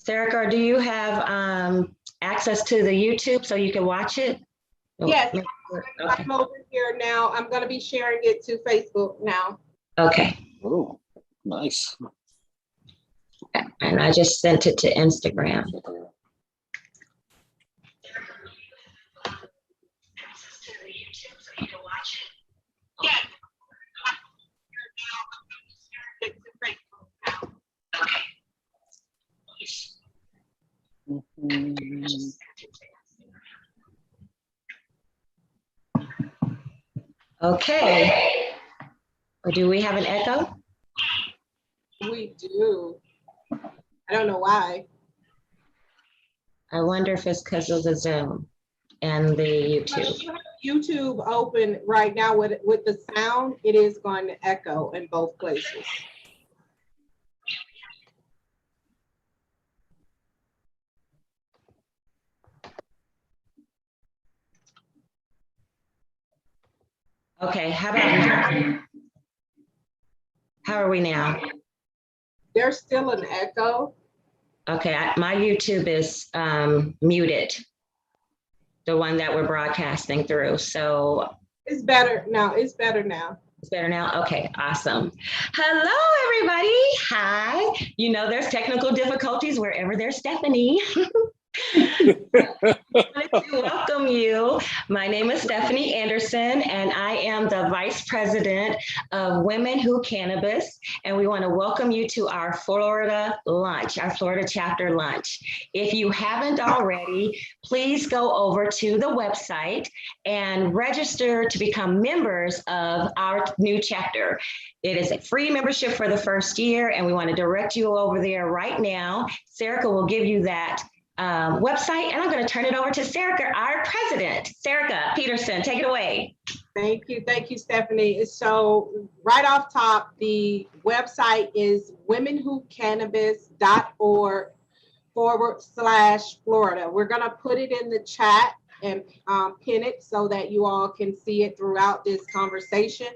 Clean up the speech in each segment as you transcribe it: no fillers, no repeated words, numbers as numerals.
Serica, do you have access to the YouTube so you can watch it? Yes, I'm over here now. I'm going to be sharing it to Facebook now. Okay. Oh, nice. And I just sent it to Instagram. Okay. Or do we have an echo? We do. I don't know why. I wonder if it's because of the Zoom and the YouTube. YouTube open right now with the sound, it is going to echo in both places. Okay, how about, how are we now? There's still an echo. Okay, my YouTube is muted, the one that we're broadcasting through. So it's better now. It's better now. It's better now? Okay, awesome. Hello, everybody. Hi. You know, there's technical difficulties wherever there's Stephanie. I wanted to welcome you. My name is Stephanie Anderson, and I am the Vice President of Women Who Cannabis, and we want to welcome you to our Florida lunch, our Florida chapter lunch. If you haven't already, please go over to the website and register to become members of our new chapter. It is a free membership for the first year, and we want to direct you over there right now. Serica will give you that website, and I'm going to turn it over to Serica, our president. Serica Peterson, take it away. Thank you, Stephanie. So right off top, the website is womenwhocannabis.org/Florida. We're going to put it in the chat and pin it so that you all can see it throughout this conversation.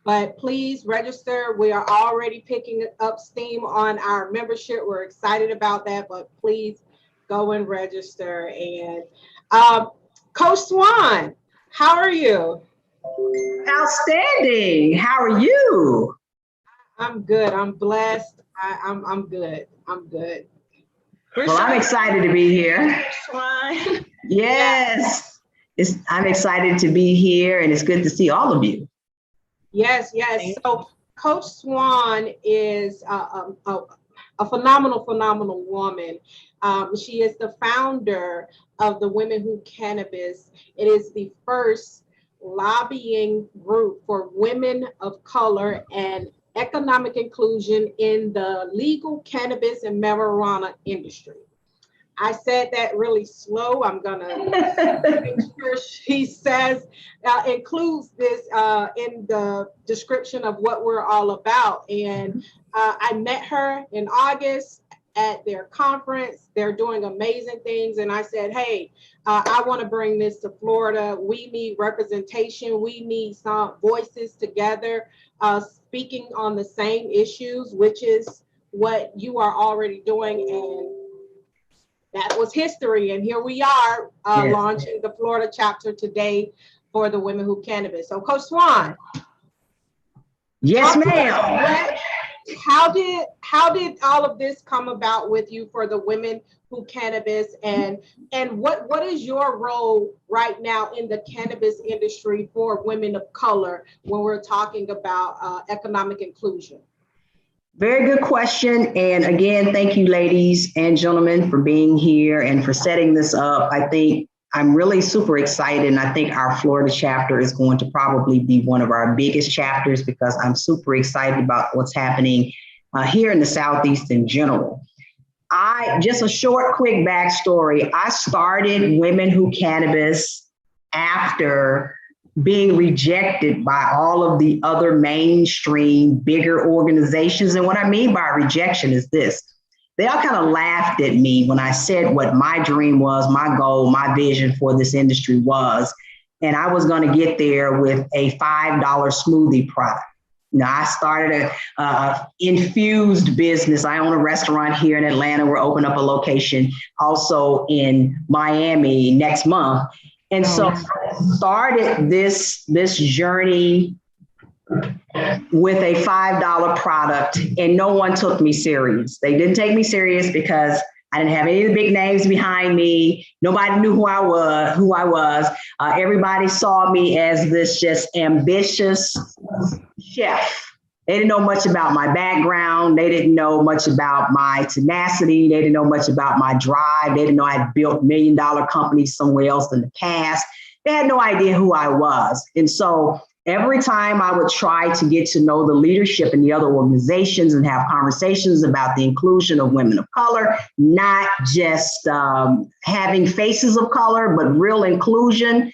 But please register. We are already picking up steam on our membership. We're excited about that, but please go and register. And Coach Swan, how are you? Outstanding. How are you? I'm good. I'm blessed. I'm good. I'm good. Well, I'm excited to be here. Swan. Yes. I'm excited to be here, and it's good to see all of you. Yes, yes. So Coach Swan is a phenomenal woman. She is the founder of the Women Who Cannabis. It is the first lobbying group for women of color and economic inclusion in the legal cannabis and marijuana industry. I said that really slow. I'm gonna make sure she says, includes this in the description of what we're all about. And I met her in August at their conference. They're doing amazing things. And I said, hey, I want to bring this to Florida. We need representation. We need some voices together speaking on the same issues, which is what you are already doing. And that was history. And here we are launching the Florida chapter today for the Women Who Cannabis. So Coach Swan. Yes, ma'am. How did all of this come about with you for the Women Who Cannabis, and what is your role right now in the cannabis industry for women of color when we're talking about economic inclusion? Very good question. And again, thank you, ladies and gentlemen, for being here and for setting this up. I think I'm really super excited, and I think our Florida chapter is going to probably be one of our biggest chapters because I'm super excited about what's happening here in the Southeast in general. Just a short, quick backstory. I started Women Who Cannabis after being rejected by all of the other mainstream, bigger organizations. And what I mean by rejection is this. They all kind of laughed at me when I said what my dream was, my goal, my vision for this industry was. And I was going to get there with a $5 smoothie product. I started a infused business. I own a restaurant here in Atlanta. We're opening up a location also in Miami next month. And so I started this journey with a $5 product, and no one took me serious. They didn't take me serious because I didn't have any of the big names behind me. Nobody knew who I was. Everybody saw me as this just ambitious chef. They didn't know much about my background. They didn't know much about my tenacity. They didn't know much about my drive. They didn't know I'd built $1 million companies somewhere else in the past. They had no idea who I was. And so every time I would try to get to know the leadership in the other organizations and have conversations about the inclusion of women of color, not just having faces of color, but real inclusion,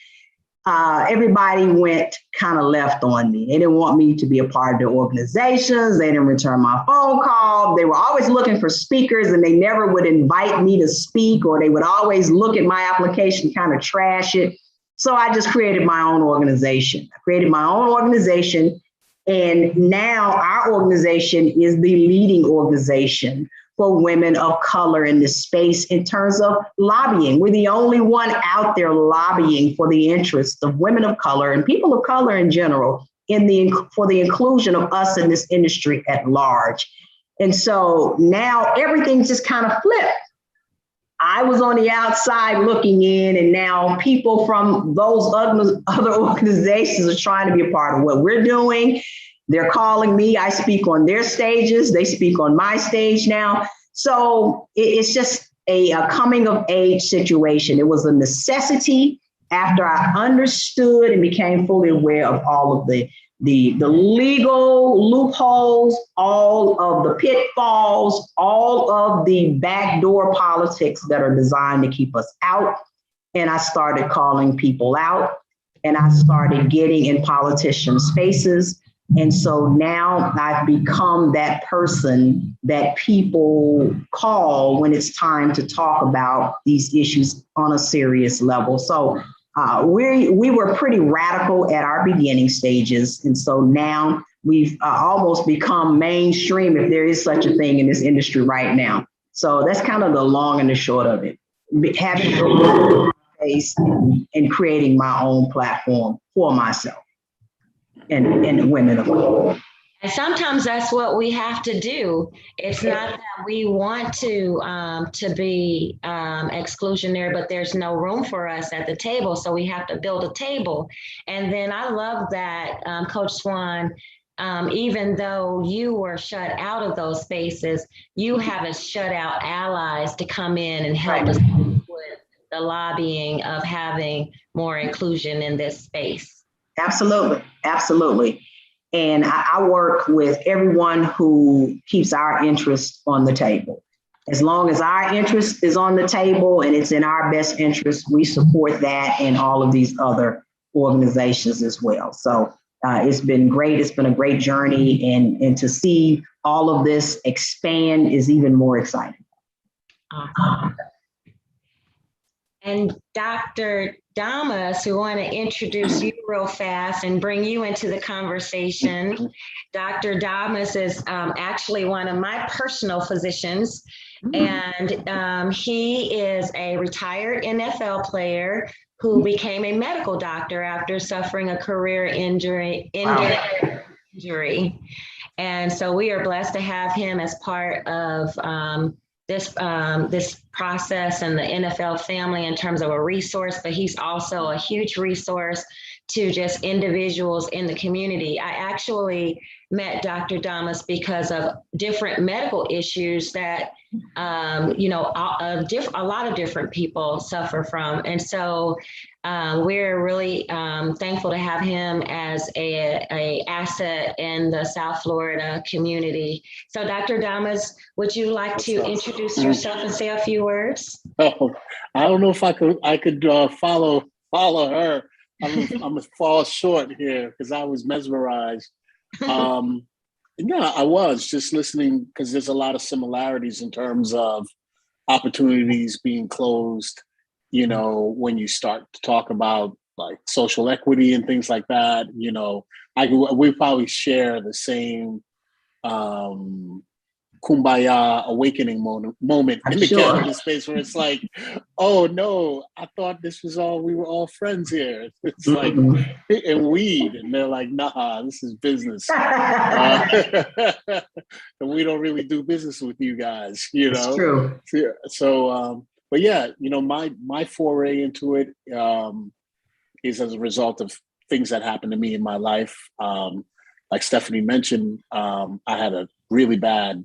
everybody went kind of left on me. They didn't want me to be a part of their organizations. They didn't return my phone call. They were always looking for speakers, and they never would invite me to speak, or they would always look at my application, kind of trash it. So I just created my own organization. And now our organization is the leading organization for women of color in this space in terms of lobbying. We're the only one out there lobbying for the interests of women of color and people of color in general for the inclusion of us in this industry at large. And so now everything's just kind of flipped. I was on the outside looking in, and now people from those other organizations are trying to be a part of what we're doing. They're calling me. I speak on their stages. They speak on my stage now. So it's just a coming of age situation. It was a necessity after I understood and became fully aware of all of the legal loopholes, all of the pitfalls, all of the backdoor politics that are designed to keep us out. And I started calling people out, and I started getting in politicians' faces. And so now I've become that person that people call when it's time to talk about these issues on a serious level. So we were pretty radical at our beginning stages. And so now we've almost become mainstream, if there is such a thing in this industry right now. So that's kind of the long and the short of it. Having a face and creating my own platform for myself and women of color. And sometimes that's what we have to do. It's not that we want to be exclusionary, but there's no room for us at the table. So we have to build a table. And then I love that, Coach Swan, even though you were shut out of those spaces, you haven't shut out allies to come in and help us with the lobbying of having more inclusion in this space. Absolutely. Absolutely. And I work with everyone who keeps our interest on the table. As long as our interest is on the table and it's in our best interest, we support that and all of these other organizations as well. So it's been great. It's been a great journey. And to see all of this expand is even more exciting. Awesome. And Dr. Damas, we want to introduce you real fast and bring you into the conversation. Dr. Damas is actually one of my personal physicians, and he is a retired NFL player who became a medical doctor after suffering a career injury. And so we are blessed to have him as part of this process and the NFL family in terms of a resource, but he's also a huge resource to just individuals in the community. I actually met Dr. Damas because of different medical issues that, a lot of different people suffer from. And so we're really thankful to have him as a asset in the South Florida community. So Dr. Damas, would you like to introduce yourself and say a few words? Oh, I don't know if I could follow her. I'm gonna fall short here because I was mesmerized. I was just listening because there's a lot of similarities in terms of opportunities being closed, when you start to talk about like social equity and things like that. You know, we probably share the same kumbaya awakening moment I'm in the sure. cannabis space, where it's like, oh no, I thought this was all, we were all friends here. It's like, and weed, and they're like, nah, this is business. And we don't really do business with you guys, you It's know? true. So, but yeah, you know, my foray into it is as a result of things that happened to me in my life. Like Stephanie mentioned, I had a really bad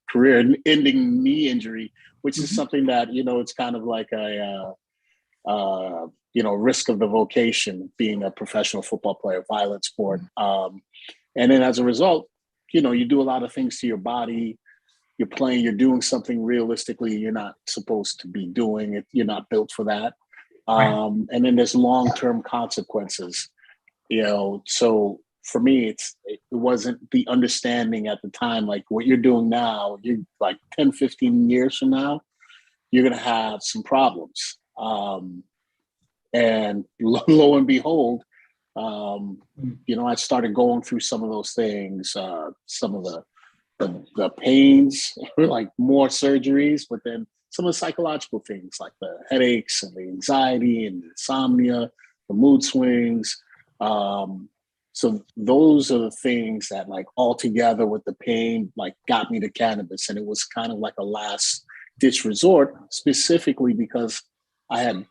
career-ending knee injury, which is something that, you know, it's kind of like a you know, risk of the vocation, being a professional football player, violent sport. And then as a result, you know, you do a lot of things to your body. You're playing, you're doing something realistically you're not supposed to be doing. You're not built for that. And then there's long-term consequences, you know. So for me, it wasn't the understanding at the time, like what you're doing now, you're like 10, 15 years from now, you're going to have some problems. And lo and behold, you know, I started going through some of those things, some of the pains, like more surgeries, but then some of the psychological things like the headaches and the anxiety and the insomnia, the mood swings. So those are the things that, like, all together with the pain, like, got me to cannabis. And it was kind of like a last ditch resort, specifically because I had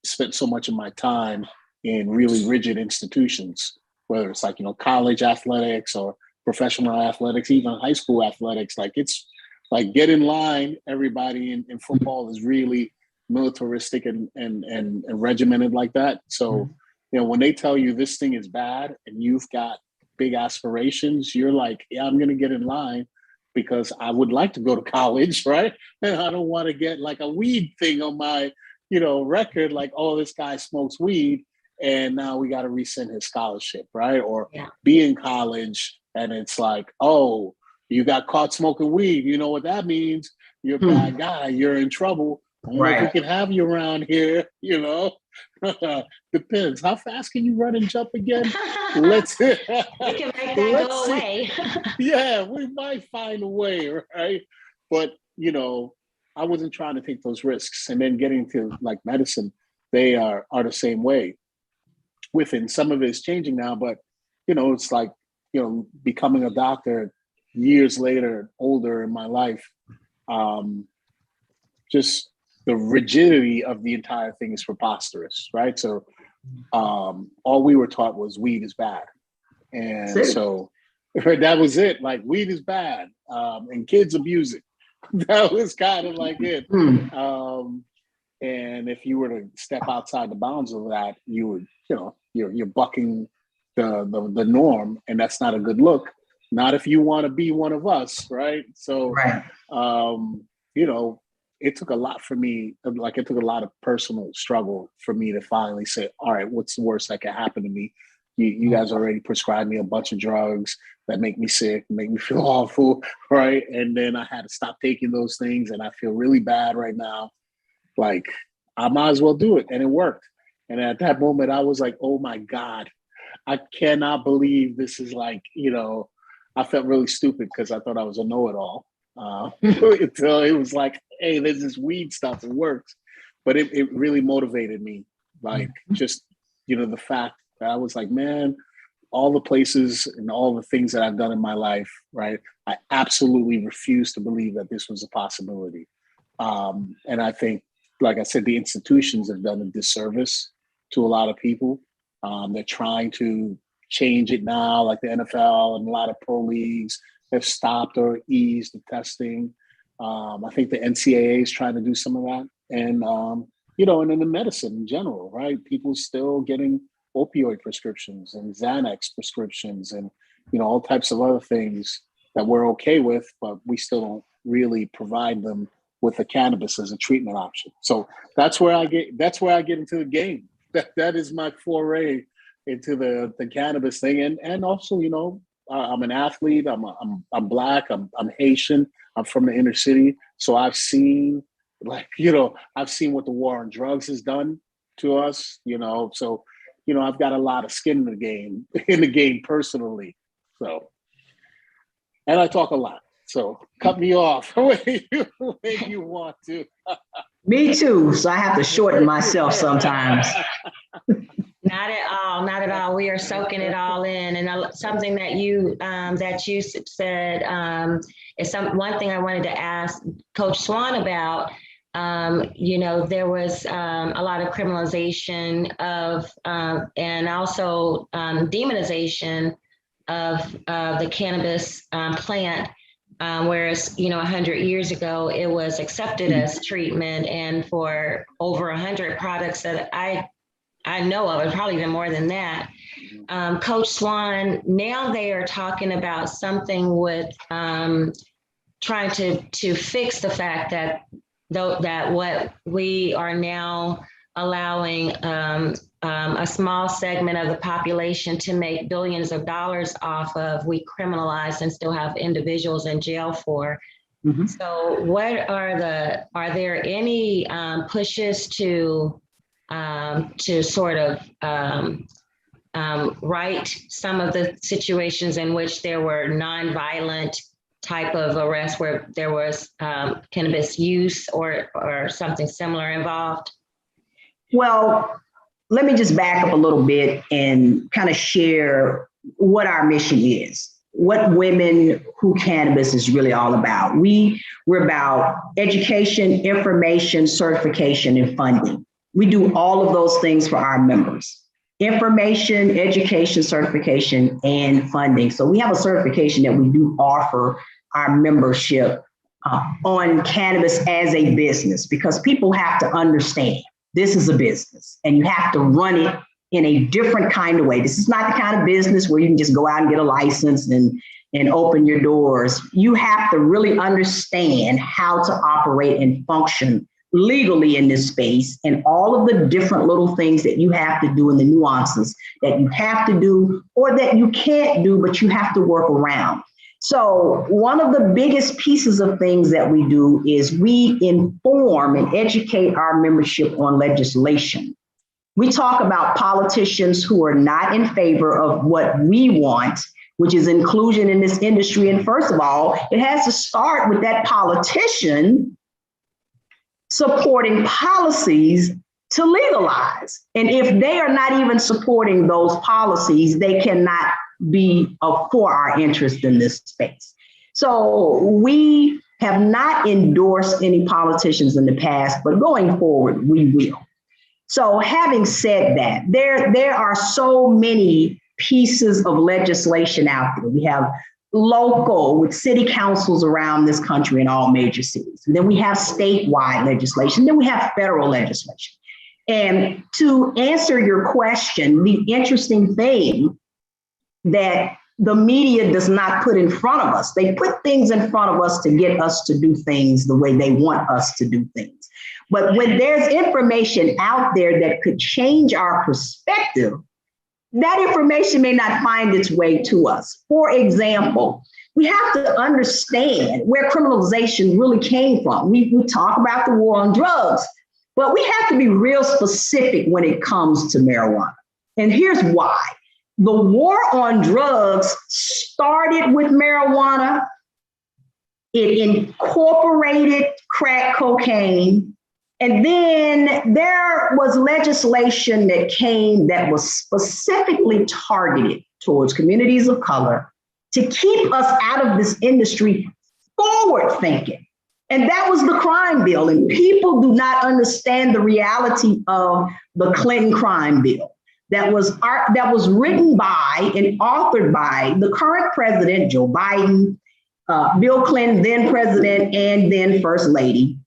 spent so much of my time in really rigid institutions, whether it's like, you know, college athletics or professional athletics, even high school athletics. Like, it's like, get in line. Everybody in football is really militaristic and regimented like that. So, you know, when they tell you this thing is bad and you've got big aspirations, you're like, yeah, I'm going to get in line because I would like to go to college, right? And I don't want to get like a weed thing on my, you know, record, like, oh, this guy smokes weed and now we got to rescind his scholarship, right? Or be in college and it's like, oh, you got caught smoking weed. You know what that means? You're a bad guy. You're in trouble. I don't know if we can have you around here, you know. Depends. How fast can you run and jump again? Let's we can make that go away. Yeah, we might find a way, right? But, you know, I wasn't trying to take those risks. And then getting to like medicine, they are the same way. Within some of it is changing now, but, you know, it's like, you know, becoming a doctor years later, older in my life, just the rigidity of the entire thing is preposterous, right? So all we were taught was weed is bad. And so that was it. Like, weed is bad, and kids abuse it. That was kind of like it. And if you were to step outside the bounds of that, you would, you know, you're bucking the norm, and that's not a good look. Not if you want to be one of us, right? So, you know, it took a lot for me. Like, it took a lot of personal struggle for me to finally say, all right, what's the worst that could happen to me? You guys already prescribed me a bunch of drugs that make me sick, make me feel awful, right? And then I had to stop taking those things, and I feel really bad right now. Like, I might as well do it. And it worked. And at that moment, I was like, oh my God, I cannot believe this is like, you know, I felt really stupid because I thought I was a know-it-all. Until it was like, hey, there's this weed stuff, it works. But it really motivated me. Like, just, you know, the fact that I was like, man, all the places and all the things that I've done in my life, right? I absolutely refuse to believe that this was a possibility. And I think, like I said, the institutions have done a disservice to a lot of people. They're trying to change it now, like the NFL and a lot of pro leagues have stopped or eased the testing. I think the NCAA is trying to do some of that. And, you know, and then the medicine in general, right? People still getting opioid prescriptions and Xanax prescriptions and, you know, all types of other things that we're okay with, but we still don't really provide them with the cannabis as a treatment option. So that's where I get into the game. That is my foray into the cannabis thing. And also, you know, I'm an athlete. I'm Black. I'm Haitian. I'm from the inner city. So I've seen, like, you know, I've seen what the war on drugs has done to us, you know. So, I've got a lot of skin in the game personally. So, and I talk a lot. So cut me off when you want to. Me too. So I have to shorten myself sometimes. Not at all. Not at all. We are soaking it all in. And something that you said is one thing I wanted to ask Coach Swan about. There was a lot of criminalization of and also demonization of the cannabis plant. Whereas, 100 years ago, it was accepted as treatment, and for over 100 products that I know of, and probably even more than that. Coach Swan, now they are talking about something with trying to fix the fact that what we are now allowing a small segment of the population to make billions of dollars off of, we criminalize and still have individuals in jail for. Mm-hmm. So are there any pushes to sort of right some of the situations in which there were nonviolent type of arrests where there was cannabis use or something similar involved? Well, let me just back up a little bit and kind of share what our mission is, what Women Who Cannabis is really all about. We're about education, information, certification, and funding. We do all of those things for our members. Information, education, certification, and funding. So we have a certification that we do offer our membership on cannabis as a business, because people have to understand this is a business and you have to run it in a different kind of way. This is not the kind of business where you can just go out and get a license and open your doors. You have to really understand how to operate and function legally in this space, and all of the different little things that you have to do and the nuances that you have to do or that you can't do, but you have to work around. So one of the biggest pieces of things that we do is we inform and educate our membership on legislation. We talk about politicians who are not in favor of what we want, which is inclusion in this industry. And first of all, it has to start with that politician supporting policies to legalize. And if they are not even supporting those policies, they cannot be for our interest in this space. So we have not endorsed any politicians in the past, but going forward, we will. So having said that, there are so many pieces of legislation out there. We have local with city councils around this country in all major cities. And then we have statewide legislation. Then we have federal legislation. And to answer your question, the interesting thing that the media does not put in front of us, they put things in front of us to get us to do things the way they want us to do things. But when there's information out there that could change our perspective, that information may not find its way to us. For example, we have to understand where criminalization really came from. We talk about the war on drugs, but we have to be real specific when it comes to marijuana. And here's why. The war on drugs started with marijuana. It incorporated crack cocaine. And then there was legislation that came that was specifically targeted towards communities of color to keep us out of this industry forward thinking. And that was the crime bill. And people do not understand the reality of the Clinton crime bill that was written by and authored by the current president, Joe Biden, Bill Clinton, then president, and then First Lady,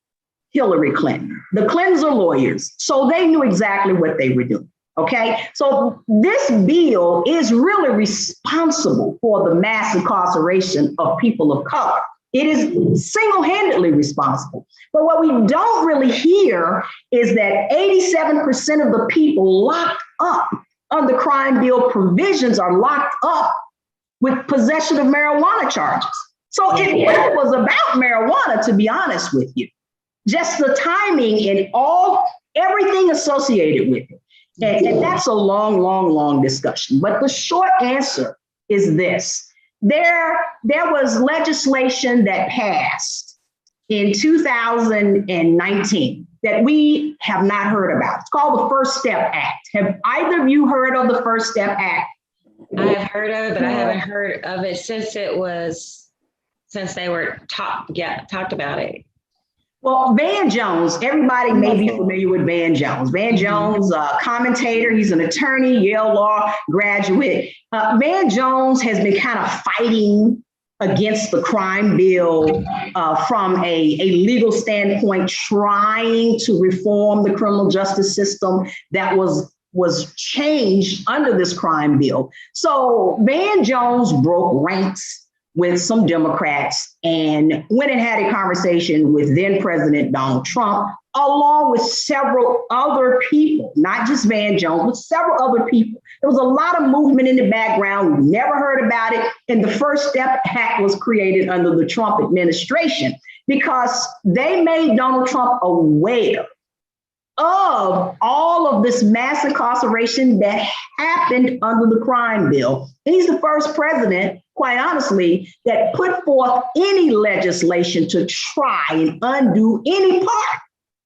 Hillary Clinton. The Clintons are lawyers, so they knew exactly what they were doing, okay? So this bill is really responsible for the mass incarceration of people of color. It is single-handedly responsible. But what we don't really hear is that 87% of the people locked up under crime bill provisions are locked up with possession of marijuana charges. So it really was about marijuana, to be honest with you. Just the timing and everything associated with it. And that's a long, long, long discussion. But the short answer is this. There was legislation that passed in 2019 that we have not heard about. It's called the First Step Act. Have either of you heard of the First Step Act? I have heard of it, but I haven't heard of it since they were talked about it. Well, Van Jones, everybody may be familiar with Van Jones. Van Jones, commentator, he's an attorney, Yale Law graduate. Van Jones has been kind of fighting against the crime bill from a legal standpoint, trying to reform the criminal justice system that was changed under this crime bill. So Van Jones broke ranks with some Democrats and went and had a conversation with then President Donald Trump, along with several other people, not just Van Jones, but several other people. There was a lot of movement in the background. We never heard about it. And the First Step Act was created under the Trump administration because they made Donald Trump aware of all of this mass incarceration that happened under the crime bill. He's the first president, quite honestly, that put forth any legislation to try and undo any part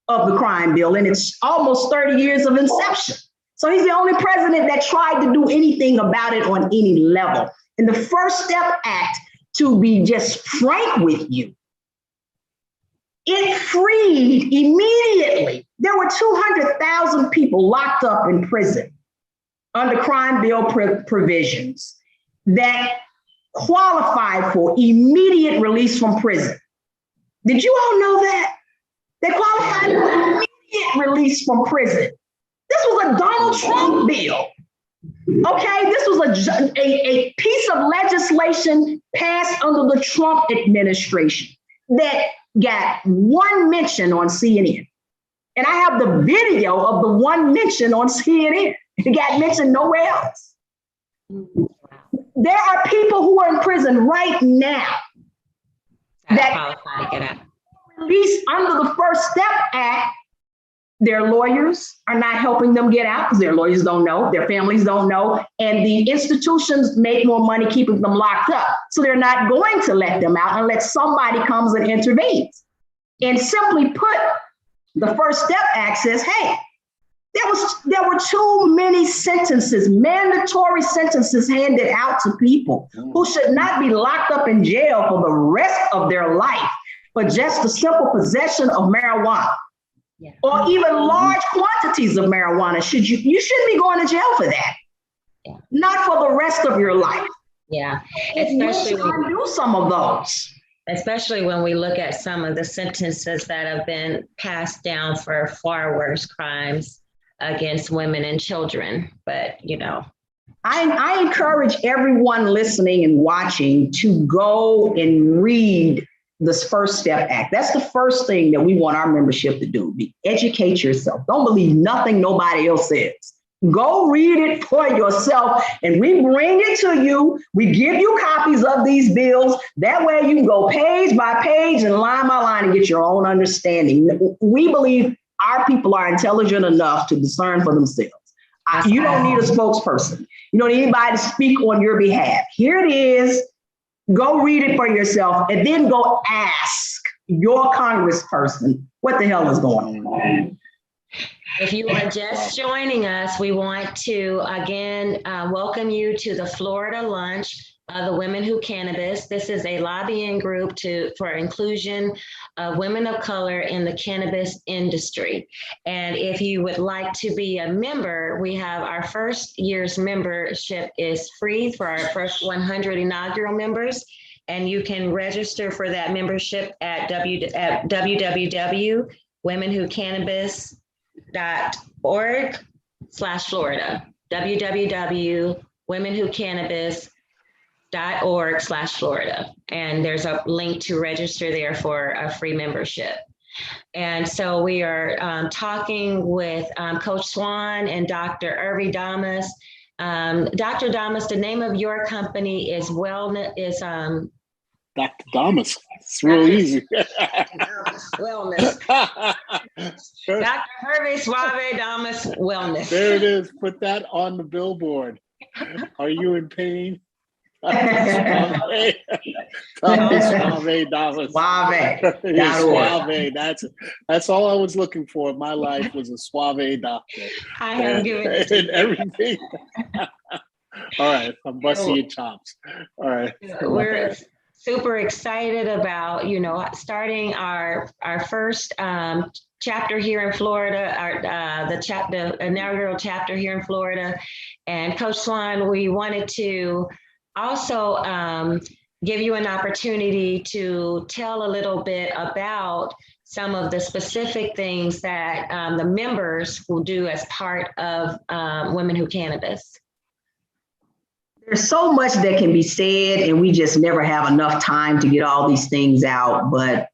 of the crime bill. And it's almost 30 years of inception. So he's the only president that tried to do anything about it on any level. And the First Step Act, to be just frank with you, it freed immediately. There were 200,000 people locked up in prison under crime bill provisions that qualified for immediate release from prison. Did you all know that? They qualified for immediate release from prison. This was a Donald Trump bill. Okay, this was a piece of legislation passed under the Trump administration that got one mention on CNN. And I have the video of the one mention on CNN. It got mentioned nowhere else. There are people who are in prison right now that get released under the First Step Act. Their lawyers are not helping them get out because their lawyers don't know, their families don't know, and the institutions make more money keeping them locked up. So they're not going to let them out unless somebody comes and intervenes. And simply put, the First Step Act says, hey, there were too many sentences, mandatory sentences handed out to people who should not be locked up in jail for the rest of their life for just the simple possession of marijuana. Yeah. Or even large quantities of marijuana. You shouldn't be going to jail for that. Yeah. Not for the rest of your life. Yeah, especially when we do some of those. Especially when we look at some of the sentences that have been passed down for far worse crimes against women and children. But I encourage everyone listening and watching to go and read this First Step Act. That's the first thing that we want our membership to do. Educate yourself. Don't believe nothing nobody else says. Go read it for yourself, and we bring it to you. We give you copies of these bills. That way you can go page by page and line by line and get your own understanding. We believe our people are intelligent enough to discern for themselves. You don't need a spokesperson. You don't need anybody to speak on your behalf. Here it is. Go read it for yourself and then go ask your congressperson what the hell is going on. If you are just joining us, we want to again welcome you to the Florida Lunch of the Women Who Cannabis. This is a lobbying group for inclusion of women of color in the cannabis industry. And if you would like to be a member, we have our first year's membership is free for our first 100 inaugural members. And you can register for that membership at www.womenwhocannabis.org/Florida, www.womenwhocannabis.org/Florida. And there's a link to register there for a free membership. And so we are talking with Coach Swan and Dr. Irvi Damas. Dr. Damas, the name of your company is Dr. Damas. It's real easy. Wellness. Dr. Hervey Suave Damas Wellness. There it is. Put that on the billboard. Are you in pain? Suave. Suave Damas. Suave. That's all I was looking for in my life, was a suave doctor. I have given it to and everything. All right, I'm busting your chops. All right. We're super excited about, starting our first chapter here in Florida, the inaugural chapter here in Florida. And Coach Swan, we wanted to also give you an opportunity to tell a little bit about some of the specific things that the members will do as part of Women Who Cannabis. There's so much that can be said, and we just never have enough time to get all these things out. But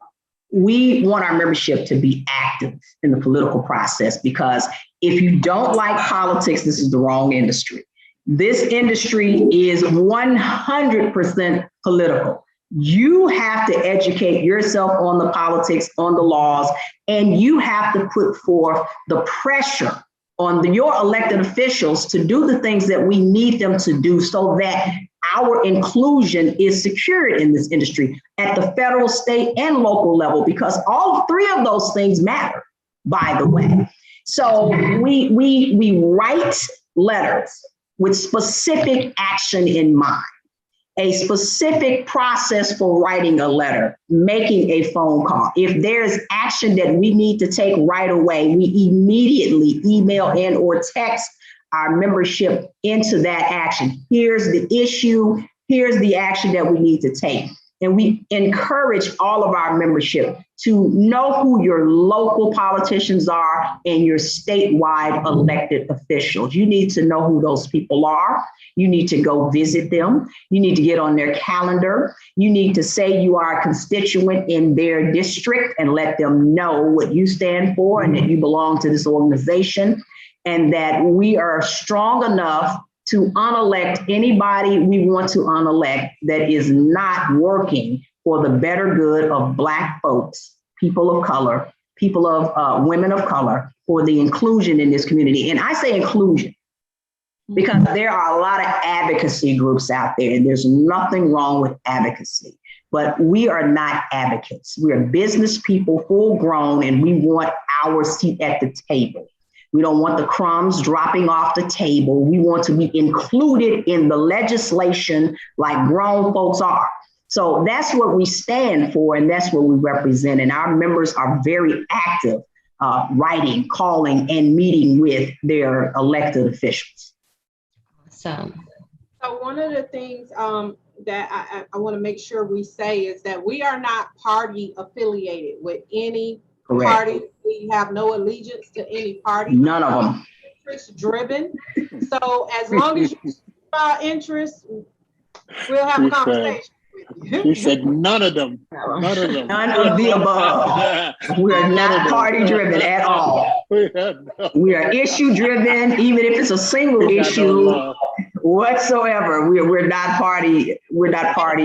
we want our membership to be active in the political process, because if you don't like politics, this is the wrong industry. This industry is 100% political. You have to educate yourself on the politics, on the laws, and you have to put forth the pressure on your elected officials to do the things that we need them to do, so that our inclusion is secured in this industry at the federal, state, and local level, because all three of those things matter, by the way. So we write letters with specific action in mind, a specific process for writing a letter, making a phone call. If there's action that we need to take right away, we immediately email in or text our membership into that action. Here's the issue, here's the action that we need to take. And we encourage all of our membership to know who your local politicians are and your statewide elected officials. You need to know who those people are. You need to go visit them. You need to get on their calendar. You need to say you are a constituent in their district and let them know what you stand for and that you belong to this organization, and that we are strong enough to unelect anybody we want to unelect that is not working for the better good of Black folks, people of color, people of women of color, for the inclusion in this community. And I say inclusion because there are a lot of advocacy groups out there, and there's nothing wrong with advocacy, but we are not advocates. We are business people, full grown, and we want our seat at the table. We don't want the crumbs dropping off the table. We want to be included in the legislation like grown folks are. So that's what we stand for, and that's what we represent. And our members are very active, writing, calling, and meeting with their elected officials. So one of the things that I want to make sure we say is that we are not party affiliated with any party. We have no allegiance to any party. None of them. Interest driven. So as long as you have interest, we'll have a conversation with you. You said none of them. None of them. None of the above. We are not party driven at all. We are issue driven, even if it's a single issue whatsoever. We're not party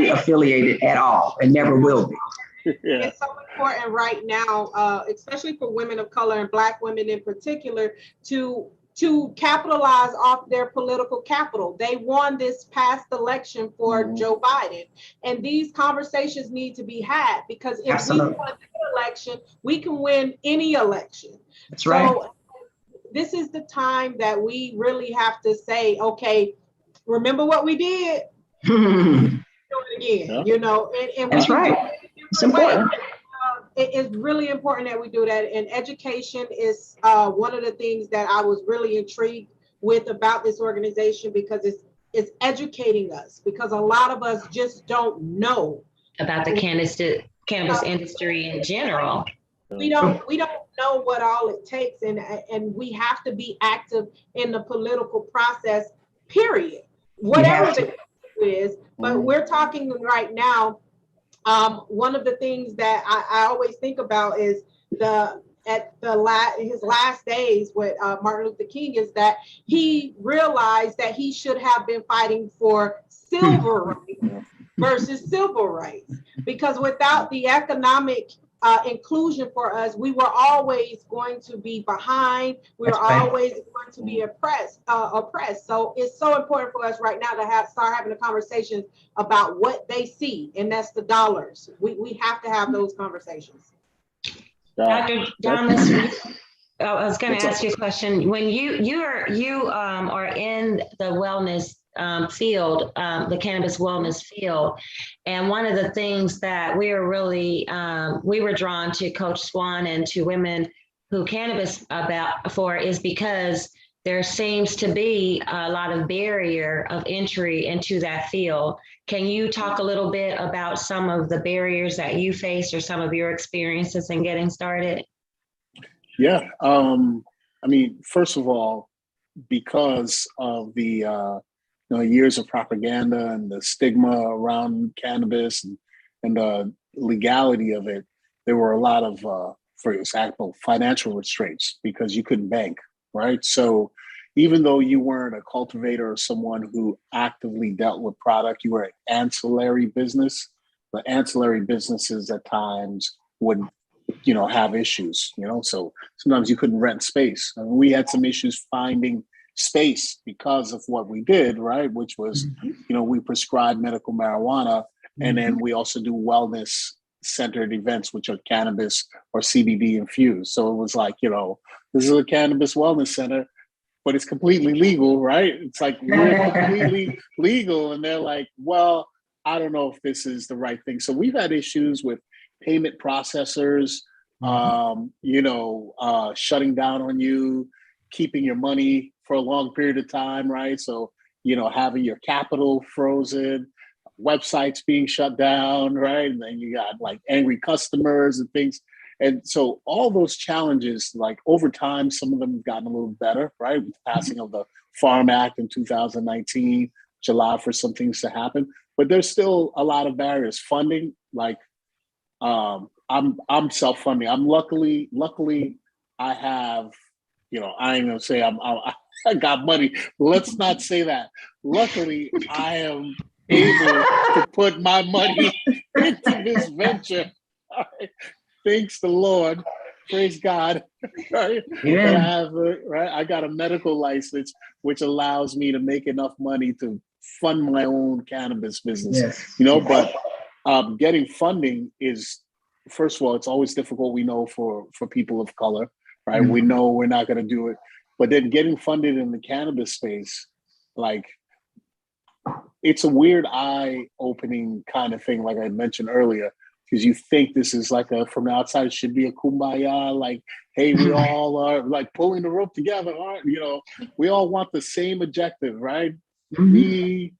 affiliated at all, and never will be. Yeah. It's so important right now, especially for women of color and Black women in particular, to capitalize off their political capital. They won this past election for Joe Biden, and these conversations need to be had, because if Absolutely. we win an election, we can win any election. That's right. So this is the time that we really have to say, okay, remember what we did? Do it again, and that's right. It's important. It is really important that we do that. And education is one of the things that I was really intrigued with about this organization, because it's educating us, because a lot of us just don't know about the cannabis industry in general. We don't know what all it takes, and we have to be active in the political process, period. Whatever the issue is, but we're talking right now. One of the things that I always think about is his last days with Martin Luther King, is that he realized that he should have been fighting for civil rights versus civil rights. Because without the economic inclusion for us, we were always going to be behind. We were always going to be oppressed. So it's so important for us right now to start having the conversations about what they see, and that's the dollars. We have to have those conversations. Dr. Thomas, I was going to ask you a question. When you are in the wellness field, the cannabis wellness field, and one of the things that we were really we were drawn to Coach Swan and to Women Who Cannabis for is because there seems to be a lot of barrier of entry into that field. Can you talk a little bit about some of the barriers that you faced or some of your experiences in getting started? Yeah. I mean, first of all, because of the years of propaganda and the stigma around cannabis and the legality of it, there were a lot of, for example, financial restraints because you couldn't bank, right? So even though you weren't a cultivator or someone who actively dealt with product, you were an ancillary business. The ancillary businesses at times would have issues, so sometimes you couldn't rent space. I mean, we had some issues finding space because of what we did, right? Which was, we prescribe medical marijuana, and then we also do wellness centered events, which are cannabis or CBD infused. So it was like, this is a cannabis wellness center, but it's completely legal, right? It's like, we're completely legal. And they're like, well, I don't know if this is the right thing. So we've had issues with payment processors, shutting down on you, keeping your money for a long period of time, right? So, having your capital frozen, websites being shut down, right? And then you got like angry customers and things. And so all those challenges, like over time, some of them have gotten a little better, right? With the passing of the Farm Act in 2019, which allowed for some things to happen. But there's still a lot of barriers. Funding, like, I'm self-funding. I'm luckily I have, I ain't gonna say I got money. Let's not say that. Luckily, I am able to put my money into this venture. All right. Thanks the Lord. Praise God. Right? Yeah. I got a medical license, which allows me to make enough money to fund my own cannabis business. Yes. But getting funding is, first of all, it's always difficult. We know for people of color, right? We know we're not going to do it. But then getting funded in the cannabis space, like, it's a weird eye-opening kind of thing, like I mentioned earlier, because you think this is like from the outside, it should be a kumbaya, like, hey, we all are like pulling the rope together, aren't we all want the same objective, right? Me,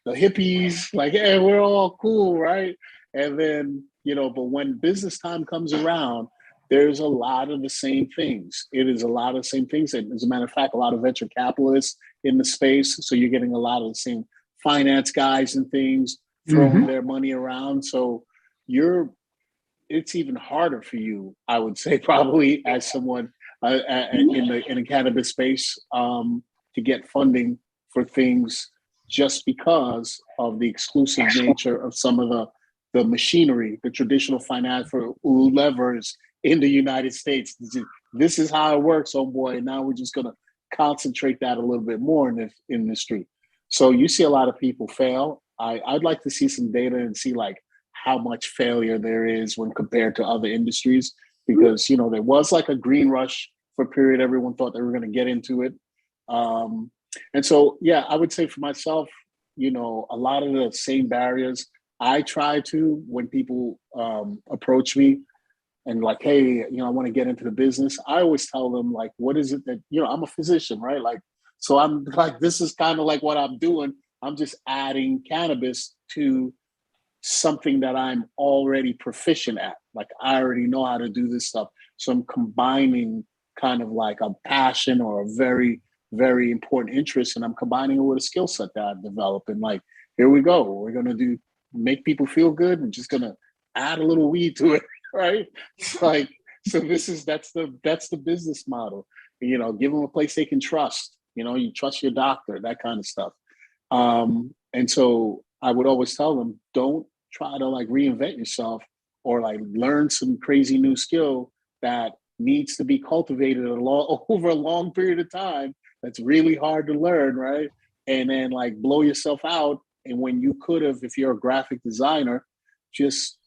the hippies, like, hey, we're all cool, right? And then, but when business time comes around, there's a lot of the same things. It is a lot of the same things. And as a matter of fact, a lot of venture capitalists in the space. So you're getting a lot of the same finance guys and things throwing their money around. So it's even harder for you, I would say, probably as someone in the cannabis space to get funding for things just because of the exclusive nature of some of the machinery, the traditional financial levers in the United States. This is how it works, oh boy. Now we're just going to concentrate that a little bit more in the industry. So you see a lot of people fail. I'd like to see some data and see like how much failure there is when compared to other industries, because, there was like a green rush for a period. Everyone thought they were going to get into it. And so, yeah, I would say for myself, a lot of the same barriers I try to, when people approach me and like, hey, I want to get into the business, I always tell them like, what is it that, I'm a physician, right? Like, so I'm like, this is kind of like what I'm doing. I'm just adding cannabis to something that I'm already proficient at. Like, I already know how to do this stuff. So I'm combining kind of like a passion or a very, very important interest, and I'm combining it with a skill set that I've developed. And like, here we go. We're going to make people feel good. We're just going to add a little weed to it, right? It's like, so that's the business model. Give them a place they can trust. You trust your doctor, that kind of stuff. And so I would always tell them, don't try to like reinvent yourself or like learn some crazy new skill that needs to be cultivated over a long period of time. That's really hard to learn, right? And then like blow yourself out. And when you could have, if you're a graphic designer, just,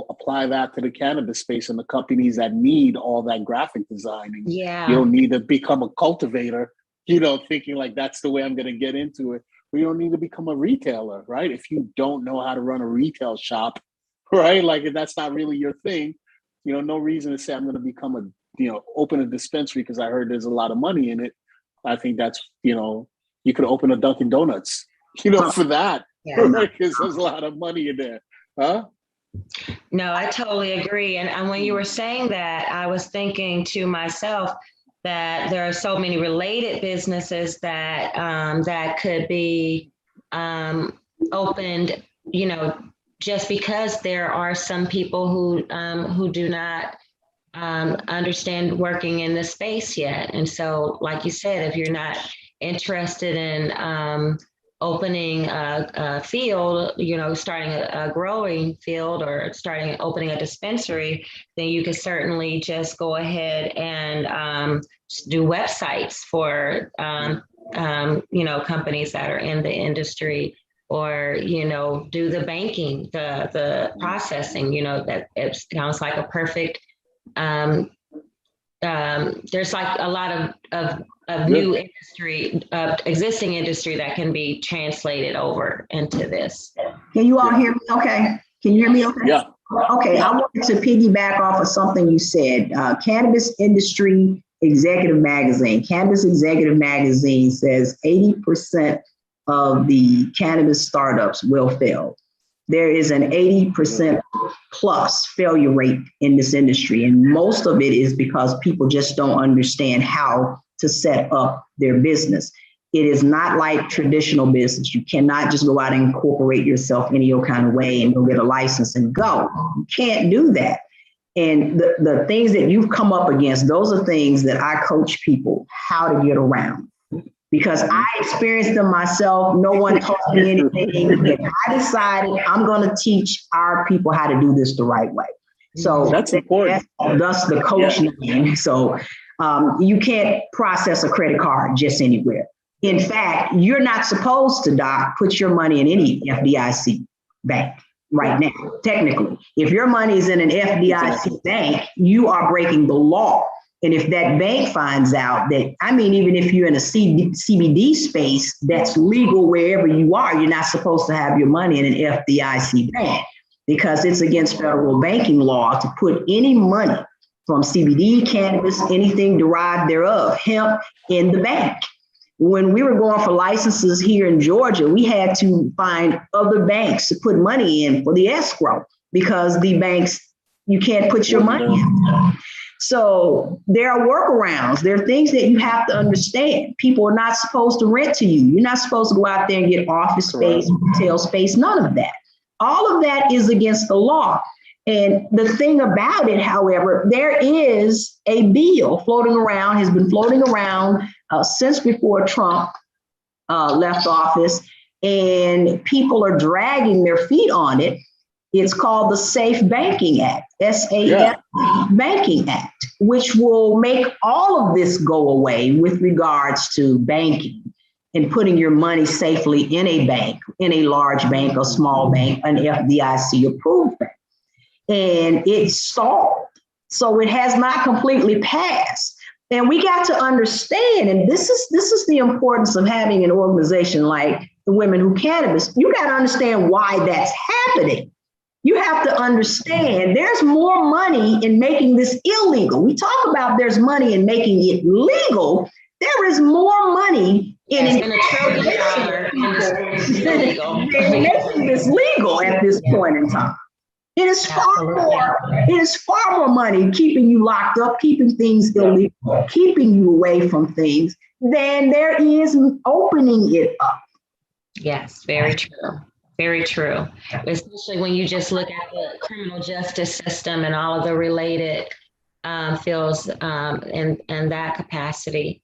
apply that to the cannabis space and the companies that need all that graphic designing. Yeah. You don't need to become a cultivator, thinking like that's the way I'm going to get into it. We don't need to become a retailer, right? If you don't know how to run a retail shop, right? Like if that's not really your thing, no reason to say I'm going to become open a dispensary because I heard there's a lot of money in it. I think that's, you could open a Dunkin' Donuts, for that, right? Because there's a lot of money in there, huh? No, I totally agree. And when you were saying that, I was thinking to myself that there are so many related businesses that that could be opened, just because there are some people who do not understand working in this space yet. And so, like you said, if you're not interested in opening a field, starting a growing field or opening a dispensary, then you could certainly just go ahead and do websites for companies that are in the industry, or do the banking, the processing. That it sounds like a perfect. There's like a lot of new industry, existing industry that can be translated over into this. Can you all hear me okay? Can you hear me okay? Yeah. Okay, I wanted to piggyback off of something you said. Cannabis Industry Executive Magazine. Cannabis Executive Magazine says 80% of the cannabis startups will fail. There is an 80% plus failure rate in this industry. And most of it is because people just don't understand how to set up their business. It is not like traditional business. You cannot just go out and incorporate yourself any old kind of way and go get a license and go. You can't do that. And the things that you've come up against, those are things that I coach people how to get around. Because I experienced them myself. No one taught me anything. And I decided I'm going to teach our people how to do this the right way. So that's important. Thus the coach name. So you can't process a credit card just anywhere. In fact, you're not supposed to, put your money in any FDIC bank right now. Technically, if your money is in an FDIC bank, you are breaking the law. And if that bank finds out that, even if you're in a CBD space that's legal wherever you are, you're not supposed to have your money in an FDIC bank because it's against federal banking law to put any money from CBD, cannabis, anything derived thereof, hemp, in the bank. When we were going for licenses here in Georgia, we had to find other banks to put money in for the escrow because the banks, you can't put your money in. So there are workarounds. There are things that you have to understand. People are not supposed to rent to you. You're not supposed to go out there and get office space, retail space, none of that. All of that is against the law. And the thing about it, however, there is a bill floating around, has been floating around since before Trump left office, and people are dragging their feet on it. It's called the Safe Banking Act, SAFE Banking Act, which will make all of this go away with regards to banking and putting your money safely in a bank, in a large bank, a small bank, an FDIC approved bank. And it stalled. So it has not completely passed. And we got to understand, and this is the importance of having an organization like the Women Who Cannabis. You got to understand why that's happening. You have to understand there's more money in making this illegal. We talk about there's money in making it legal. There is more money in $1 trillion making this legal at this point in time. It is far more money keeping you locked up, keeping things illegal, keeping you away from things than there is opening it up. Yes, very true. Very true. Especially when you just look at the criminal justice system and all of the related fields in that capacity.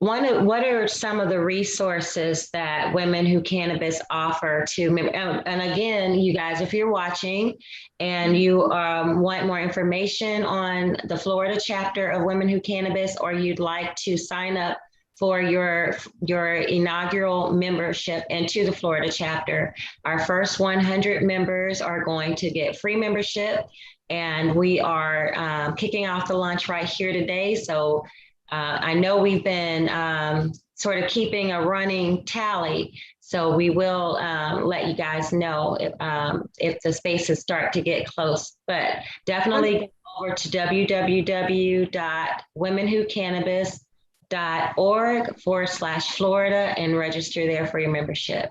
what are some of the resources that Women Who Cannabis offer to and again, you guys, if you're watching and you want more information on the Florida chapter of Women Who Cannabis, or you'd like to sign up for your inaugural membership into the Florida chapter, our first 100 members are going to get free membership, and we are kicking off the launch right here today. So I know we've been sort of keeping a running tally, so we will let you guys know if the spaces start to get close. But definitely go over to www.womenwhocannabis.org/Florida and register there for your membership.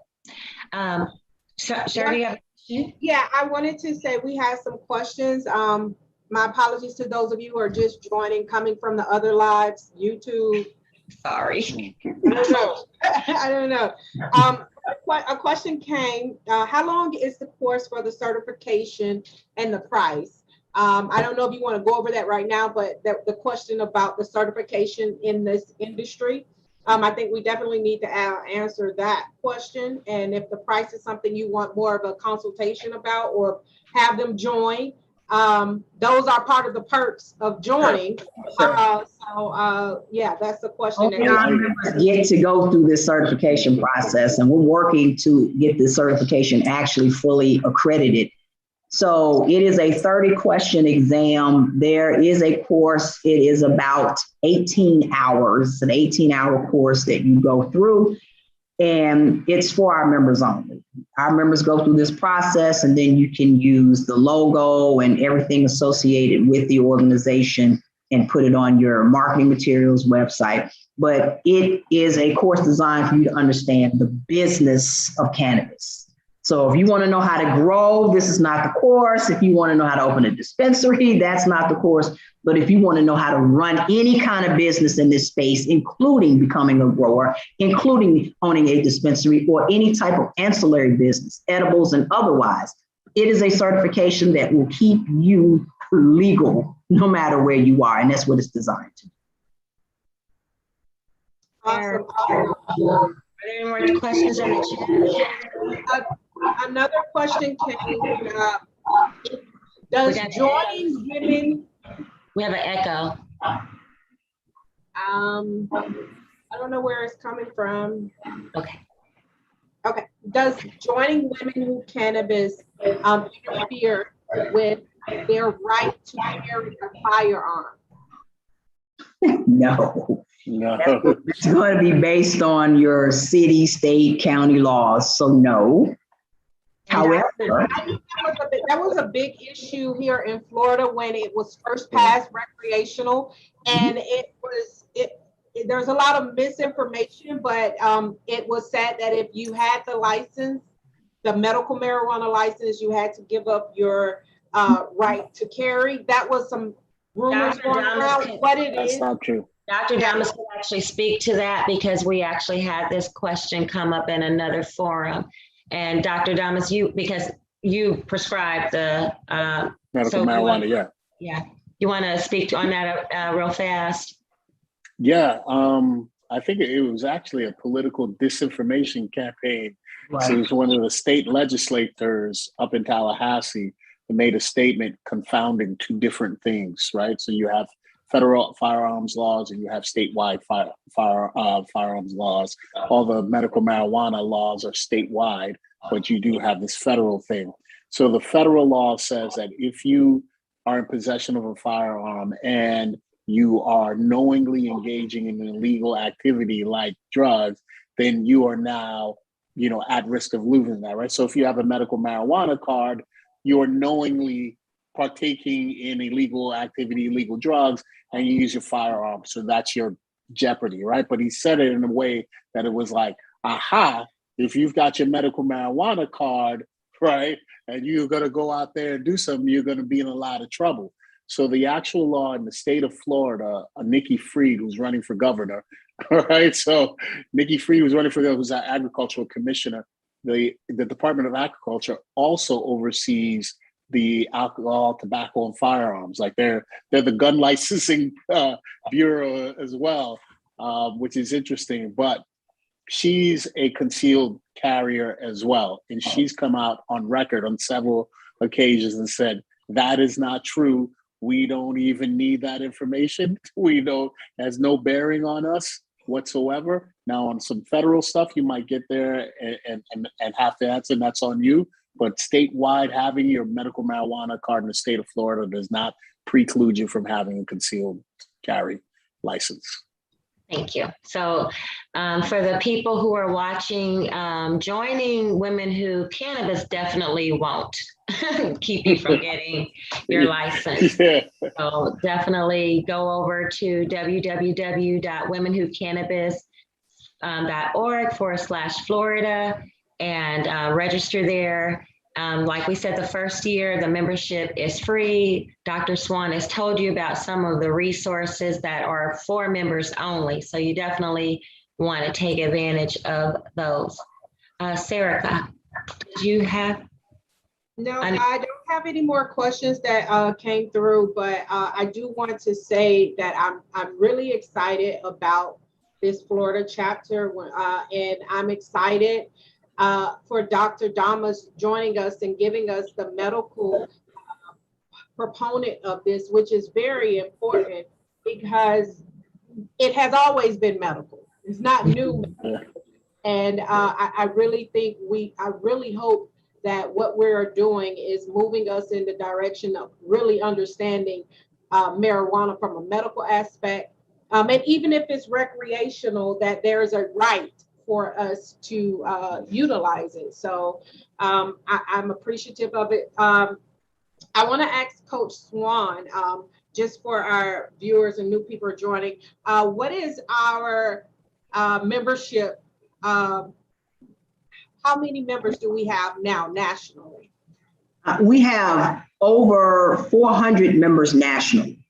Shirley, you have a question? Yeah, I wanted to say we have some questions. My apologies to those of you who are just joining, coming from the other lives, YouTube. Sorry. I don't know. A question came, how long is the course for the certification and the price? I don't know if you want to go over that right now, but the question about the certification in this industry, I think we definitely need to answer that question. And if the price is something you want more of a consultation about or have them join, those are part of the perks of joining. Sure. Yeah, that's the question. Only our members get to go through this certification process, and we're working to get this certification actually fully accredited. So it is a 30-question exam. There is a course. It is about 18 hours, an 18-hour course that you go through, and it's for our members only. Our members go through this process, and then you can use the logo and everything associated with the organization and put it on your marketing materials website. But it is a course designed for you to understand the business of cannabis. So if you want to know how to grow, this is not the course. If you want to know how to open a dispensary, that's not the course. But if you want to know how to run any kind of business in this space, including becoming a grower, including owning a dispensary or any type of ancillary business, edibles and otherwise, it is a certification that will keep you legal no matter where you are. And that's what it's designed to do. Awesome. Are there any more questions in the chat? Another question came, does joining women... We have an echo. I don't know where it's coming from. Okay. Okay. Does joining Women Who Cannabis interfere with their right to carry a firearm? No. It's going to be based on your city, state, county laws. So no. However, that was a big issue here in Florida when it was first passed recreational, and there's a lot of misinformation, but it was said that if you had the license, the medical marijuana license, you had to give up your right to carry. That was some rumors going around. What it is? That's not true. Dr. Damas can actually speak to that because we actually had this question come up in another forum. And Dr. Damas, because you prescribe the medical marijuana, yeah. You want to speak on that real fast? Yeah, I think it was actually a political disinformation campaign. Right. So it was one of the state legislators up in Tallahassee that made a statement confounding two different things, right? So you have federal firearms laws and you have statewide firearms laws. All the medical marijuana laws are statewide, but you do have this federal thing. So the federal law says that if you are in possession of a firearm and you are knowingly engaging in an illegal activity like drugs, then you are now, at risk of losing that, right? So if you have a medical marijuana card, you're knowingly partaking in illegal activity, illegal drugs, and you use your firearm. So that's your jeopardy, right? But he said it in a way that it was like, aha, if you've got your medical marijuana card, right, and you're going to go out there and do something, you're going to be in a lot of trouble. So the actual law in the state of Florida, Nikki Fried, who's running for governor, right? So Nikki Fried was running for governor, who's our agricultural commissioner. The Department of Agriculture also oversees the alcohol, tobacco, and firearms. Like they're the gun licensing bureau as well. which is interesting. But she's a concealed carrier as well. And she's come out on record on several occasions and said, that is not true. We don't even need that information. We don't, has no bearing on us whatsoever. Now, on some federal stuff, you might get there and have to answer, and that's on you. But statewide, having your medical marijuana card in the state of Florida does not preclude you from having a concealed carry license. Thank you. So for the people who are watching, joining Women Who Cannabis definitely won't keep you from getting your license. Yeah. So definitely go over to www.womenwhocannabis.org/Florida and register there. Like we said, the first year, the membership is free. Dr. Swan has told you about some of the resources that are for members only. So you definitely want to take advantage of those. Sarah, did you have? No, I don't have any more questions that came through, but I do want to say that I'm really excited about this Florida chapter, and I'm excited for Dr. Damas joining us and giving us the medical proponent of this, which is very important because it has always been medical. It's not new. And I really think I really hope that what we're doing is moving us in the direction of really understanding marijuana from a medical aspect. And even if it's recreational, that there's a right for us to utilize it. So I'm appreciative of it. I want to ask Coach Swan, just for our viewers and new people joining, what is our membership? How many members do we have now nationally? We have over 400 members nationally,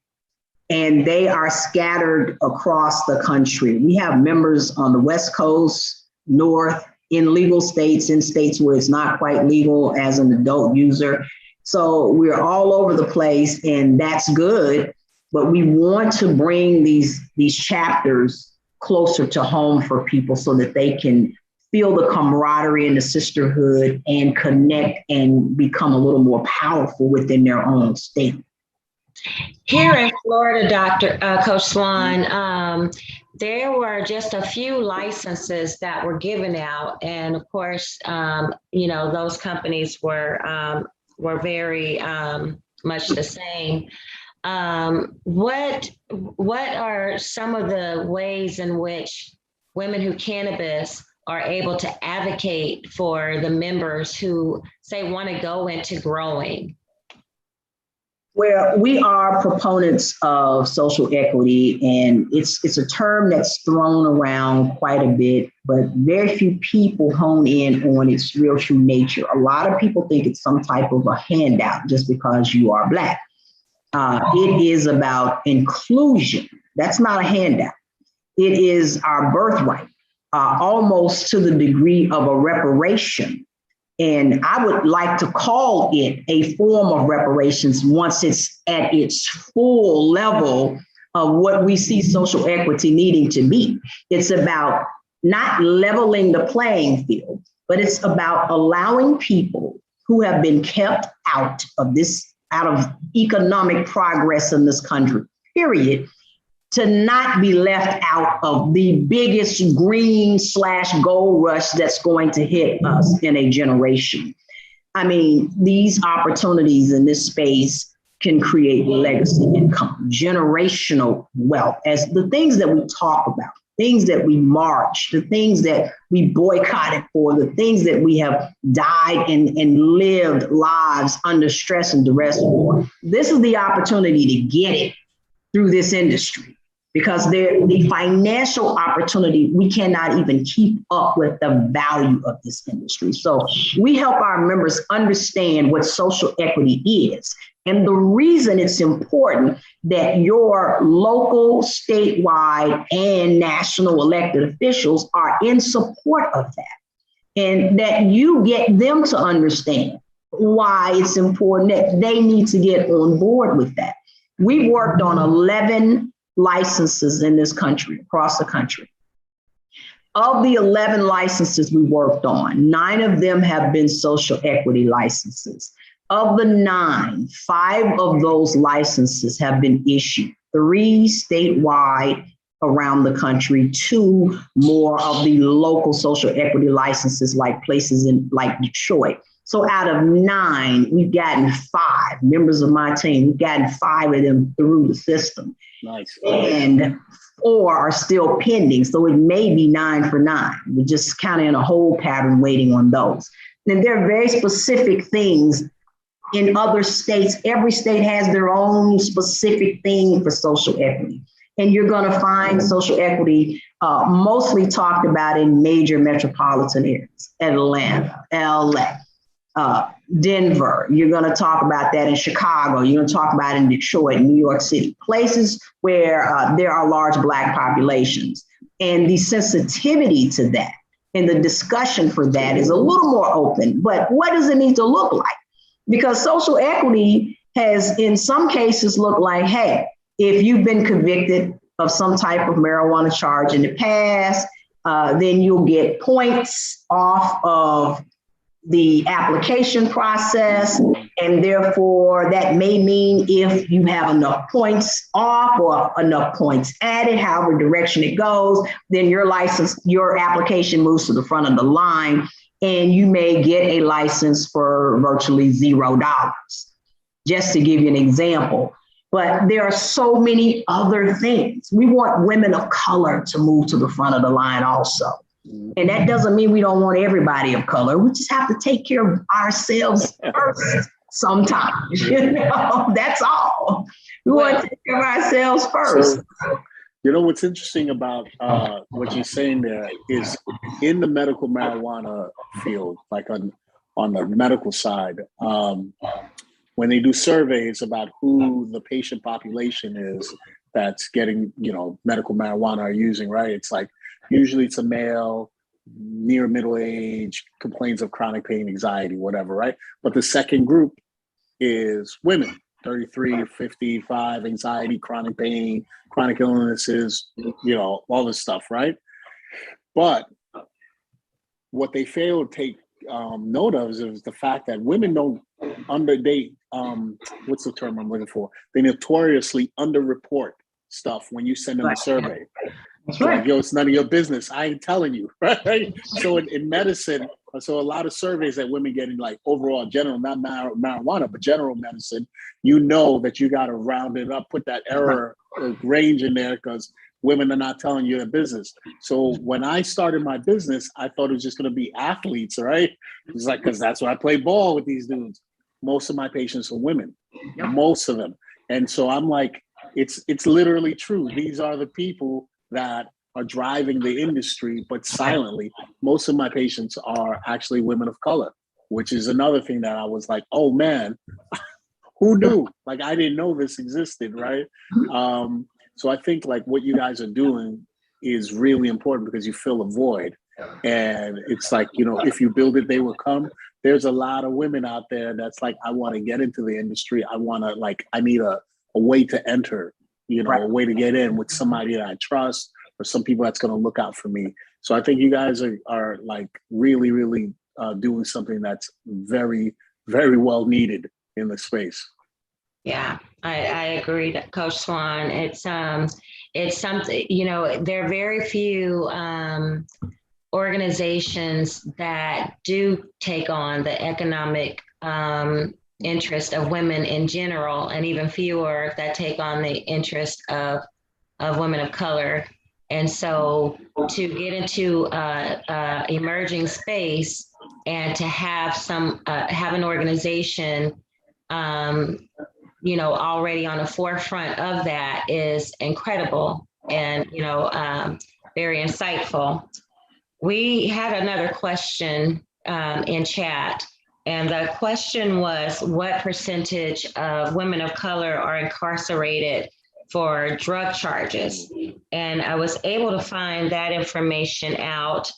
and they are scattered across the country. We have members on the West Coast, North, in legal states, in states where it's not quite legal as an adult user. So we're all over the place, and that's good. But we want to bring these chapters closer to home for people so that they can feel the camaraderie and the sisterhood and connect and become a little more powerful within their own state. Here in Florida, Coach Swan, there were just a few licenses that were given out. And of course, those companies were very much the same. What are some of the ways in which Women Who Cannabis are able to advocate for the members who say want to go into growing? Well, we are proponents of social equity, and it's a term that's thrown around quite a bit, but very few people hone in on its real true nature. A lot of people think it's some type of a handout just because you are Black. It is about inclusion. That's not a handout. It is our birthright, almost to the degree of a reparation. And I would like to call it a form of reparations once it's at its full level of what we see social equity needing to be. It's about not leveling the playing field, but it's about allowing people who have been kept out of economic progress in this country, period, to not be left out of the biggest green/gold rush that's going to hit us in a generation. I mean, these opportunities in this space can create legacy income, generational wealth, as the things that we talk about, things that we march, the things that we boycotted for, the things that we have died and lived lives under stress and duress for. This is the opportunity to get it through this industry, because the financial opportunity, we cannot even keep up with the value of this industry. So we help our members understand what social equity is. And the reason it's important that your local, statewide, and national elected officials are in support of that, and that you get them to understand why it's important that they need to get on board with that. We worked on 11 licenses in this country, across the country. Of the 11 licenses we worked on, 9 of them have been social equity licenses. Of the 9, 5 of those licenses have been issued, 3 statewide around the country, 2 more of the local social equity licenses like places in like Detroit. So out of 9, we've gotten 5 members of my team, we've gotten 5 of them through the system. Nice. And 4 are still pending. So it may be 9 for 9. We're just kind of in a hold pattern waiting on those. And there are very specific things in other states. Every state has their own specific thing for social equity. And you're going to find social equity mostly talked about in major metropolitan areas, Atlanta, LA, Denver. You're going to talk about that in Chicago. You're going to talk about it in Detroit, New York City, places where there are large Black populations. And the sensitivity to that and the discussion for that is a little more open. But what does it need to look like? Because social equity has, in some cases, looked like, hey, if you've been convicted of some type of marijuana charge in the past, then you'll get points off of the application process. And therefore, that may mean if you have enough points off or enough points added, however direction it goes, then your license, your application moves to the front of the line, and you may get a license for virtually $0, just to give you an example. But there are so many other things. We want women of color to move to the front of the line also. And that doesn't mean we don't want everybody of color. We just have to take care of ourselves first sometimes. You know, that's all. We want to take care of ourselves first. So, you know, what's interesting about what you're saying there is in the medical marijuana field, like on the medical side, when they do surveys about who the patient population is that's getting, you know, medical marijuana are using, right? It's like, usually it's a male, near middle age, complains of chronic pain, anxiety, whatever, right? But the second group is women, 33, 55, anxiety, chronic pain, chronic illnesses, you know, all this stuff, right? But what they fail to take note of is the fact that women don't what's the term I'm looking for? They notoriously underreport stuff when you send them a survey. That's right. Like, yo, it's none of your business. I ain't telling you, right? So in medicine, so a lot of surveys that women get in, like overall general, not marijuana, but general medicine, you know that you got to round it up, put that error range in there because women are not telling you their business. So when I started my business, I thought it was just going to be athletes, right? It's like, because that's why I play ball with these dudes. Most of my patients are women, most of them. And so I'm like, it's literally true. These are the people that are driving the industry, but silently. Most of my patients are actually women of color, which is another thing that I was like, oh man, who knew? Like, I didn't know this existed, right? So I think like what you guys are doing is really important because you fill a void. And it's like, you know, if you build it, they will come. There's a lot of women out there that's like, I want to get into the industry. I want to, like, I need a way to enter, you know, a way to get in with somebody that I trust or some people that's going to look out for me. So I think you guys are like really, really doing something that's very, very well needed in the space. Yeah, I agree, Coach Swan. It's something, you know, there are very few organizations that do take on the economic interest of women in general, and even fewer that take on the interest of women of color. And so to get into emerging space and to have have an organization you know, already on the forefront of that is incredible and, you know, very insightful. We had another question in chat, and the question was, what percentage of women of color are incarcerated for drug charges? And I was able to find that information out.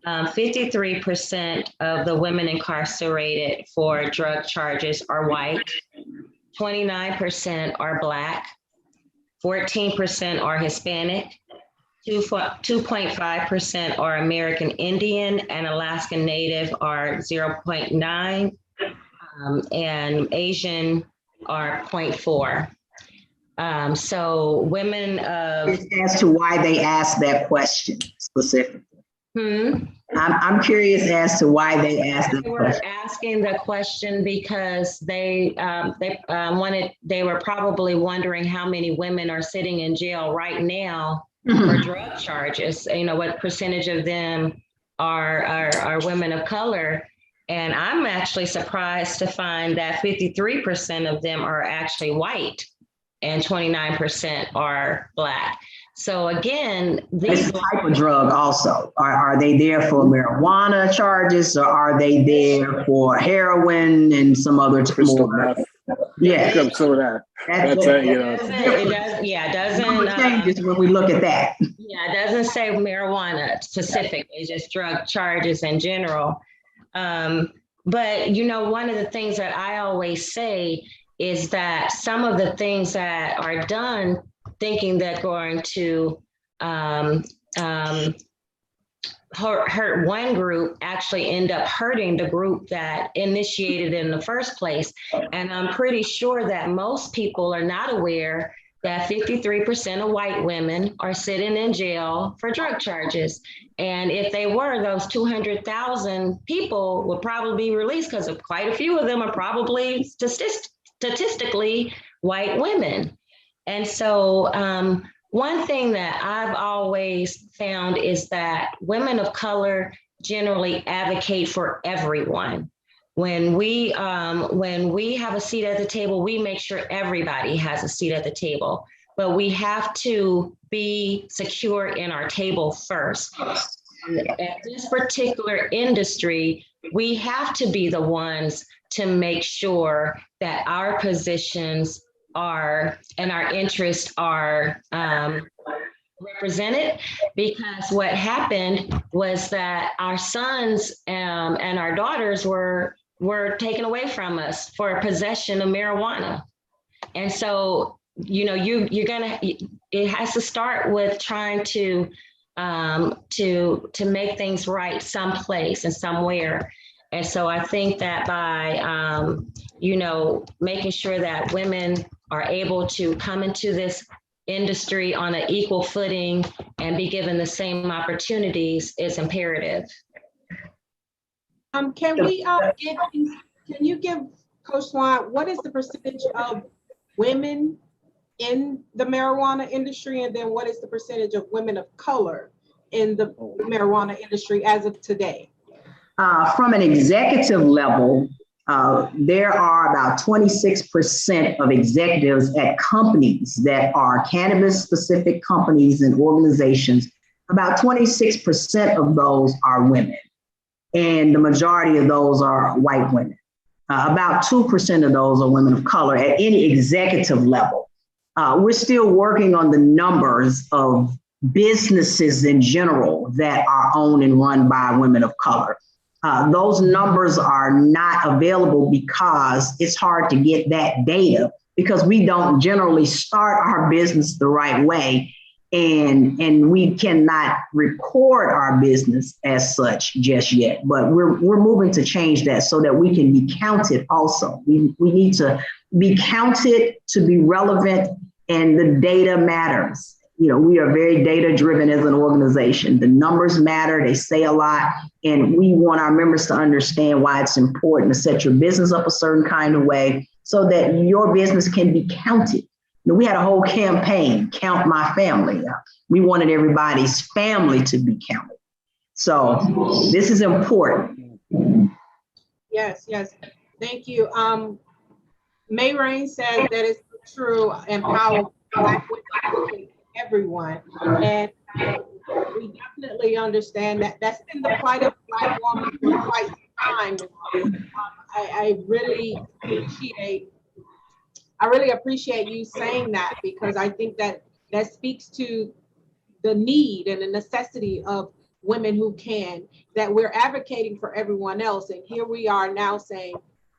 53% of the women incarcerated for drug charges are white. 29% are Black, 14% are Hispanic, 2.5% are American Indian, and Alaskan Native are 0.9, and Asian are 0.4. So women of... As to why they asked that question specifically. I'm curious as to why they asked that question. They were asking the question because they were probably wondering how many women are sitting in jail right now for drug charges. You know, what percentage of them are women of color. And I'm actually surprised to find that 53% of them are actually white and 29% are Black. So again, this type of drug also, are they there for marijuana charges, or are they there for heroin and some other crystal meth? Yeah, some of that. It doesn't changes when we look at that. Yeah, it doesn't say marijuana specifically, it's just drug charges in general. But you know, one of the things that I always say is that some of the things that are done thinking that going to hurt one group actually end up hurting the group that initiated in the first place. And I'm pretty sure that most people are not aware that 53% of white women are sitting in jail for drug charges. And if they were, those 200,000 people would probably be released, because quite a few of them are probably statistically white women. And so one thing that I've always found is that women of color generally advocate for everyone. When we have a seat at the table, we make sure everybody has a seat at the table, but we have to be secure in our table first. At this particular industry, we have to be the ones to make sure that our positions are and our interests are represented, because what happened was that our sons and our daughters were taken away from us for possession of marijuana. And so, you know, it has to start with trying to make things right someplace and somewhere. And so I think that by, you know, making sure that women are able to come into this industry on an equal footing and be given the same opportunities is imperative. Can you give Coach Swan, what is the percentage of women in the marijuana industry, and then what is the percentage of women of color in the marijuana industry as of today? From an executive level, there are about 26% of executives at companies that are cannabis-specific companies and organizations. About 26% of those are women, and the majority of those are white women. About 2% of those are women of color at any executive level. We're still working on the numbers of businesses in general that are owned and run by women of color. Those numbers are not available because it's hard to get that data, because we don't generally start our business the right way, and we cannot record our business as such just yet. But we're moving to change that so that we can be counted also. We need to be counted to be relevant, and the data matters. You know, we are very data driven as an organization. The numbers matter, they say a lot, and we want our members to understand why it's important to set your business up a certain kind of way so that your business can be counted. You know, we had a whole campaign, Count My Family. We wanted everybody's family to be counted. So this is important. Yes, thank you. May Rain says that it's true and powerful. Black women, everyone, and we definitely understand that that's been the plight of Black women for quite some time. I really appreciate you saying that, because I think that speaks to the need and the necessity of women who can, that we're advocating for everyone else, and here we are now saying,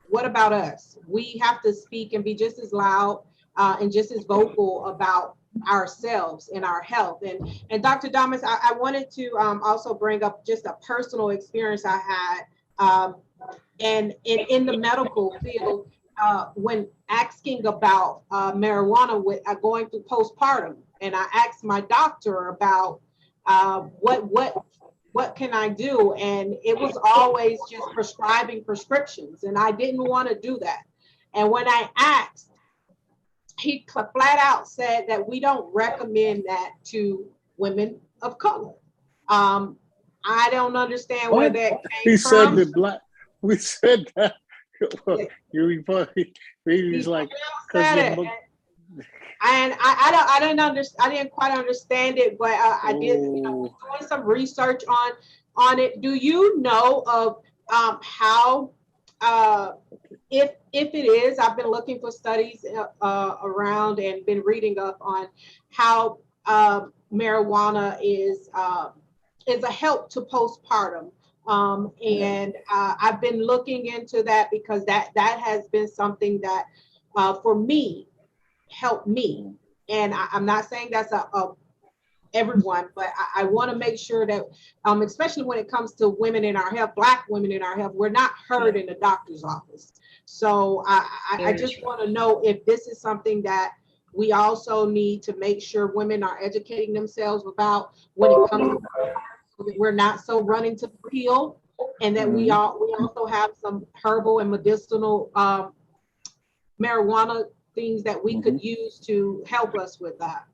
what about us? We have to speak and be just as loud and just as vocal about ourselves and our health. And Dr. Damas, I wanted to also bring up just a personal experience I had. And in the medical field, when asking about marijuana with going through postpartum, and I asked my doctor about what can I do, and it was always just prescribing prescriptions, and I didn't want to do that. And when I asked, he flat out said that we don't recommend that to women of color. I don't understand where that came from. He said that we said that. You're funny. He's like, and I didn't understand. I didn't quite understand it, but I did, doing some research on it. Do you know of how if it is? I've been looking for studies around and been reading up on how marijuana is a help to postpartum. And I've been looking into that because that has been something that for me helped me. And I'm not saying that's a everyone, but I want to make sure that especially when it comes to women in our health, Black women in our health, we're not heard in the doctor's office. So I just want to know if this is something that we also need to make sure women are educating themselves about when it comes to, so that we're not so running to the pill, and that we also have some herbal and medicinal marijuana things that we could use to help us with that.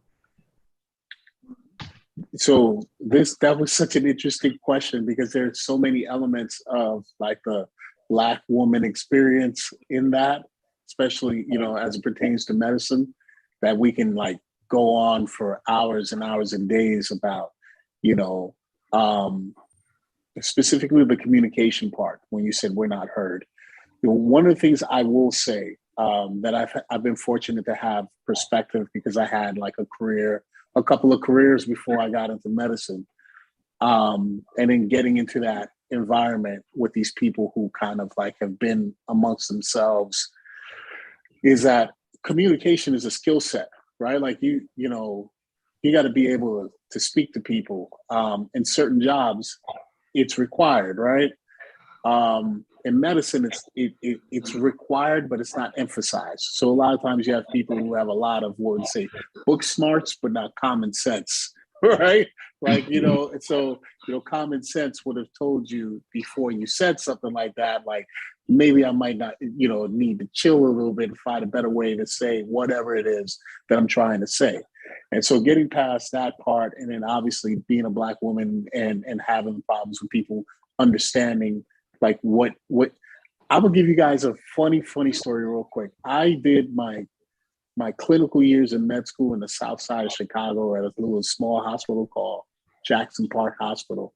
So that was such an interesting question, because there's so many elements of like the Black woman experience in that, especially, you know, as it pertains to medicine, that we can like go on for hours and hours and days about, you know, specifically the communication part. When you said we're not heard, you know, one of the things I will say that I've been fortunate to have perspective, because I had like a couple of careers before I got into medicine, and then getting into that environment with these people who kind of like have been amongst themselves, is that communication is a skill set, right? Like you know, you got to be able to speak to people. In certain jobs, it's required, right? In medicine, it's required, but it's not emphasized. So a lot of times you have people who have a lot of, what would say, book smarts, but not common sense, right? Like, you know, so, you know, common sense would have told you before you said something like that, like, maybe I might not, you know, need to chill a little bit and find a better way to say whatever it is that I'm trying to say. And so getting past that part, and then obviously being a Black woman and having problems with people understanding like what I will give you guys a funny story real quick. I did my clinical years in med school in the south side of Chicago at a little small hospital called Jackson Park Hospital.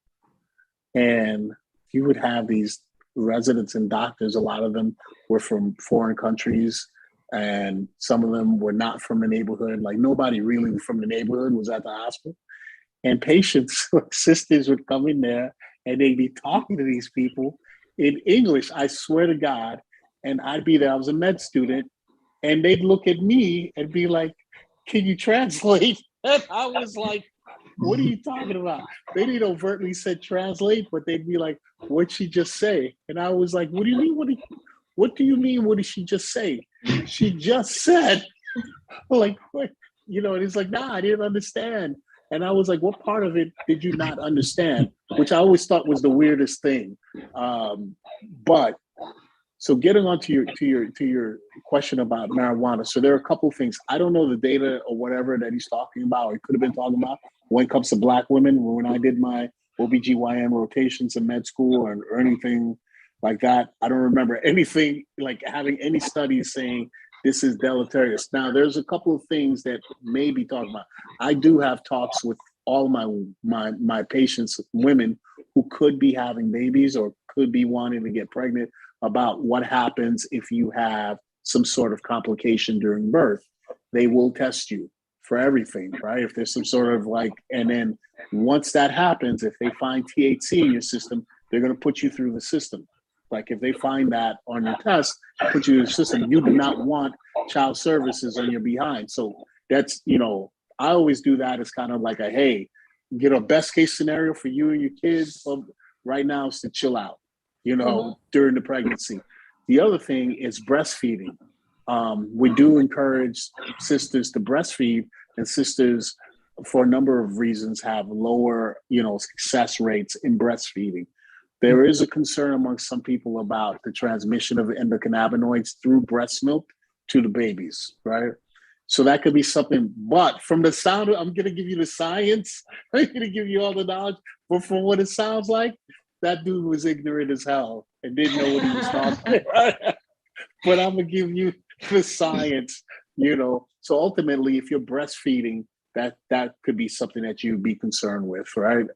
And you would have these residents and doctors, a lot of them were from foreign countries, and some of them were not from the neighborhood. Like nobody really from the neighborhood was at the hospital. And patients, sisters would come in there and they'd be talking to these people in English, I swear to God. And I'd be there, I was a med student, and they'd look at me and be like, can you translate? And I was like, what are you talking about? They didn't overtly say translate, but they'd be like, what'd she just say? And I was like, what do you mean? What do you mean? What did she just say? She just said, like, what? You know, and he's like, nah, I didn't understand. And I was like, what part of it did you not understand? Which I always thought was the weirdest thing. But so getting on to your question about marijuana. So there are a couple of things. I don't know the data or whatever that he's talking about, or he could have been talking about when it comes to Black women. When I did my OBGYN rotations in med school or anything like that, I don't remember anything like having any studies saying this is deleterious. Now, there's a couple of things that may be talking about. I do have talks with all my patients, women who could be having babies or could be wanting to get pregnant, about what happens if you have some sort of complication during birth. They will test you for everything, right? If there's some sort of like, and then once that happens, if they find THC in your system, they're going to put you through the system. Like if they find that on your test, put you in the system, you do not want child services on your behind. So that's, you know, I always do that as kind of like a, hey, best case scenario for you and your kids right now is to chill out, during the pregnancy. The other thing is breastfeeding. We do encourage sisters to breastfeed, and sisters, for a number of reasons, have lower, success rates in breastfeeding. There is a concern amongst some people about the transmission of endocannabinoids through breast milk to the babies, right? So that could be something, but from the sound, I'm going to give you the science. I'm going to give you all the knowledge. But from what it sounds like, that dude was ignorant as hell and didn't know what he was talking about. But I'm going to give you the science, So ultimately, if you're breastfeeding, that could be something that you'd be concerned with, right?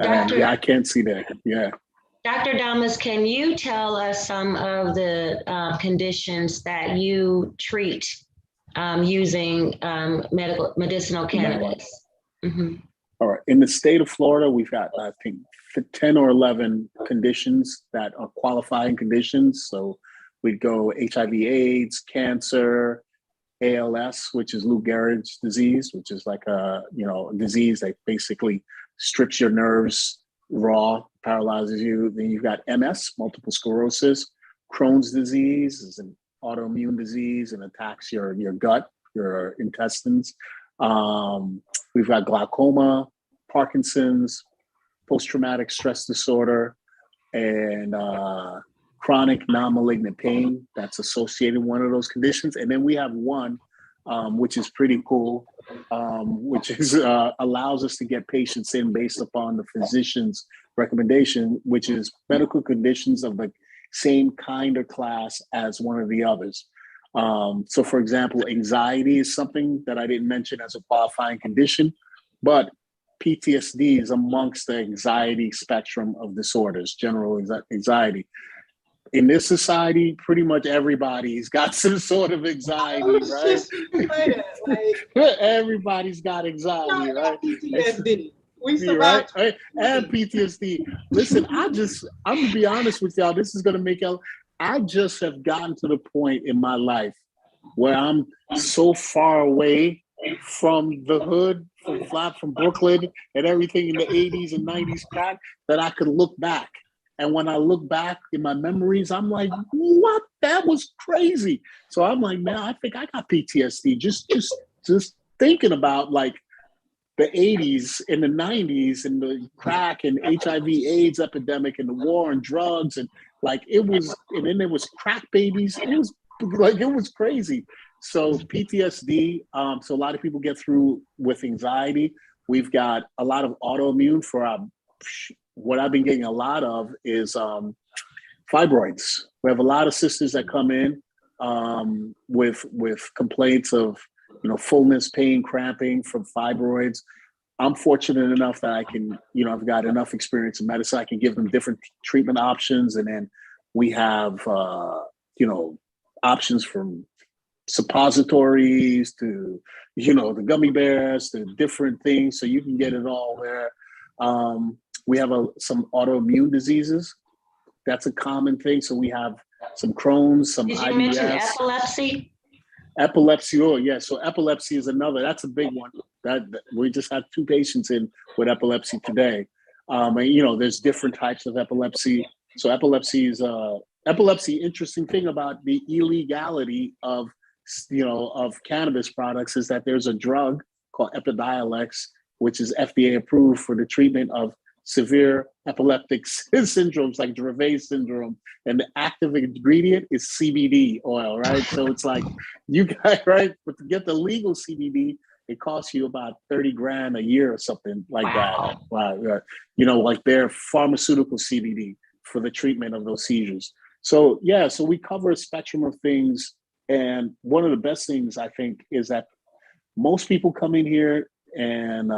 I can't see that. Yeah. Dr. Damas, can you tell us some of the conditions that you treat using medicinal cannabis? Mm-hmm. All right. In the state of Florida, we've got, I think, 10 or 11 conditions that are qualifying conditions. So we'd go HIV/AIDS, cancer, ALS, which is Lou Gehrig's disease, which is like a disease that basically strips your nerves raw, paralyzes you. Then you've got MS, multiple sclerosis. Crohn's disease is an autoimmune disease and attacks your gut, your intestines. We've got glaucoma, Parkinson's, post-traumatic stress disorder, and chronic non-malignant pain that's associated with one of those conditions. And then we have one, which is pretty cool, which is allows us to get patients in based upon the physician's recommendation, which is medical conditions of the same kind or class as one of the others. So for example, anxiety is something that I didn't mention as a qualifying condition, but PTSD is amongst the anxiety spectrum of disorders, general anxiety. In this society, pretty much everybody's got some sort of anxiety, right? Everybody's got anxiety, right? PTSD. We survived. Right? And PTSD. Listen, I'm gonna be honest with y'all. This is gonna make y'all. I just have gotten to the point in my life where I'm so far away from the hood, from Brooklyn and everything in the 80s and 90s crack, that I could look back. And when I look back in my memories, I'm like, what? That was crazy. So I'm like, man, I think I got PTSD. Just thinking about like the 80s and the 90s and the crack and HIV/AIDS epidemic and the war on drugs and like it was, and then there was crack babies. It was crazy. So PTSD. So a lot of people get through with anxiety. We've got a lot of autoimmune for our. What I've been getting a lot of is fibroids. We have a lot of sisters that come in with complaints of fullness, pain, cramping from fibroids. I'm fortunate enough that I can, I've got enough experience in medicine. I can give them different treatment options, and then we have options from suppositories to the gummy bears to different things, so you can get it all there. We have some autoimmune diseases. That's a common thing. So we have some Crohn's, some IBS. Did you mention epilepsy? Epilepsy, oh yeah. So epilepsy is another. That's a big one. That we just had 2 patients in with epilepsy today. And there's different types of epilepsy. So epilepsy is epilepsy. Interesting thing about the illegality of cannabis products is that there's a drug called Epidiolex, which is FDA approved for the treatment of severe epileptic syndromes like Dravet syndrome, and the active ingredient is CBD oil, right? So it's like you guys, right? But to get the legal CBD, it costs you about $30,000 a year or something like that. Wow. Like their pharmaceutical CBD for the treatment of those seizures. So yeah, so we cover a spectrum of things, and one of the best things I think is that most people come in here and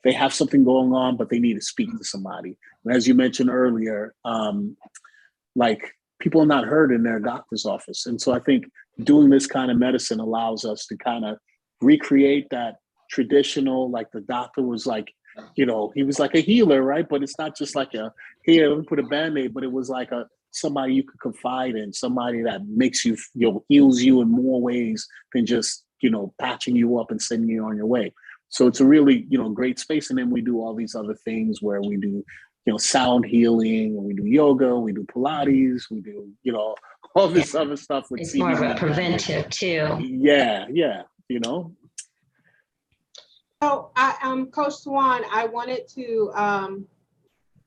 they have something going on, but they need to speak to somebody. And as you mentioned earlier, like people are not heard in their doctor's office. And so I think doing this kind of medicine allows us to kind of recreate that traditional, like the doctor was like, he was like a healer, right? But it's not just like here, let me put a Band-Aid, but it was like somebody you could confide in, somebody that makes you, heals you in more ways than just patching you up and sending you on your way. So it's a really, great space. And then we do all these other things where we do, sound healing, we do yoga, we do Pilates, we do, all this other stuff with it's CBD. more of a preventive too. Yeah. So, Coach Swan, I wanted to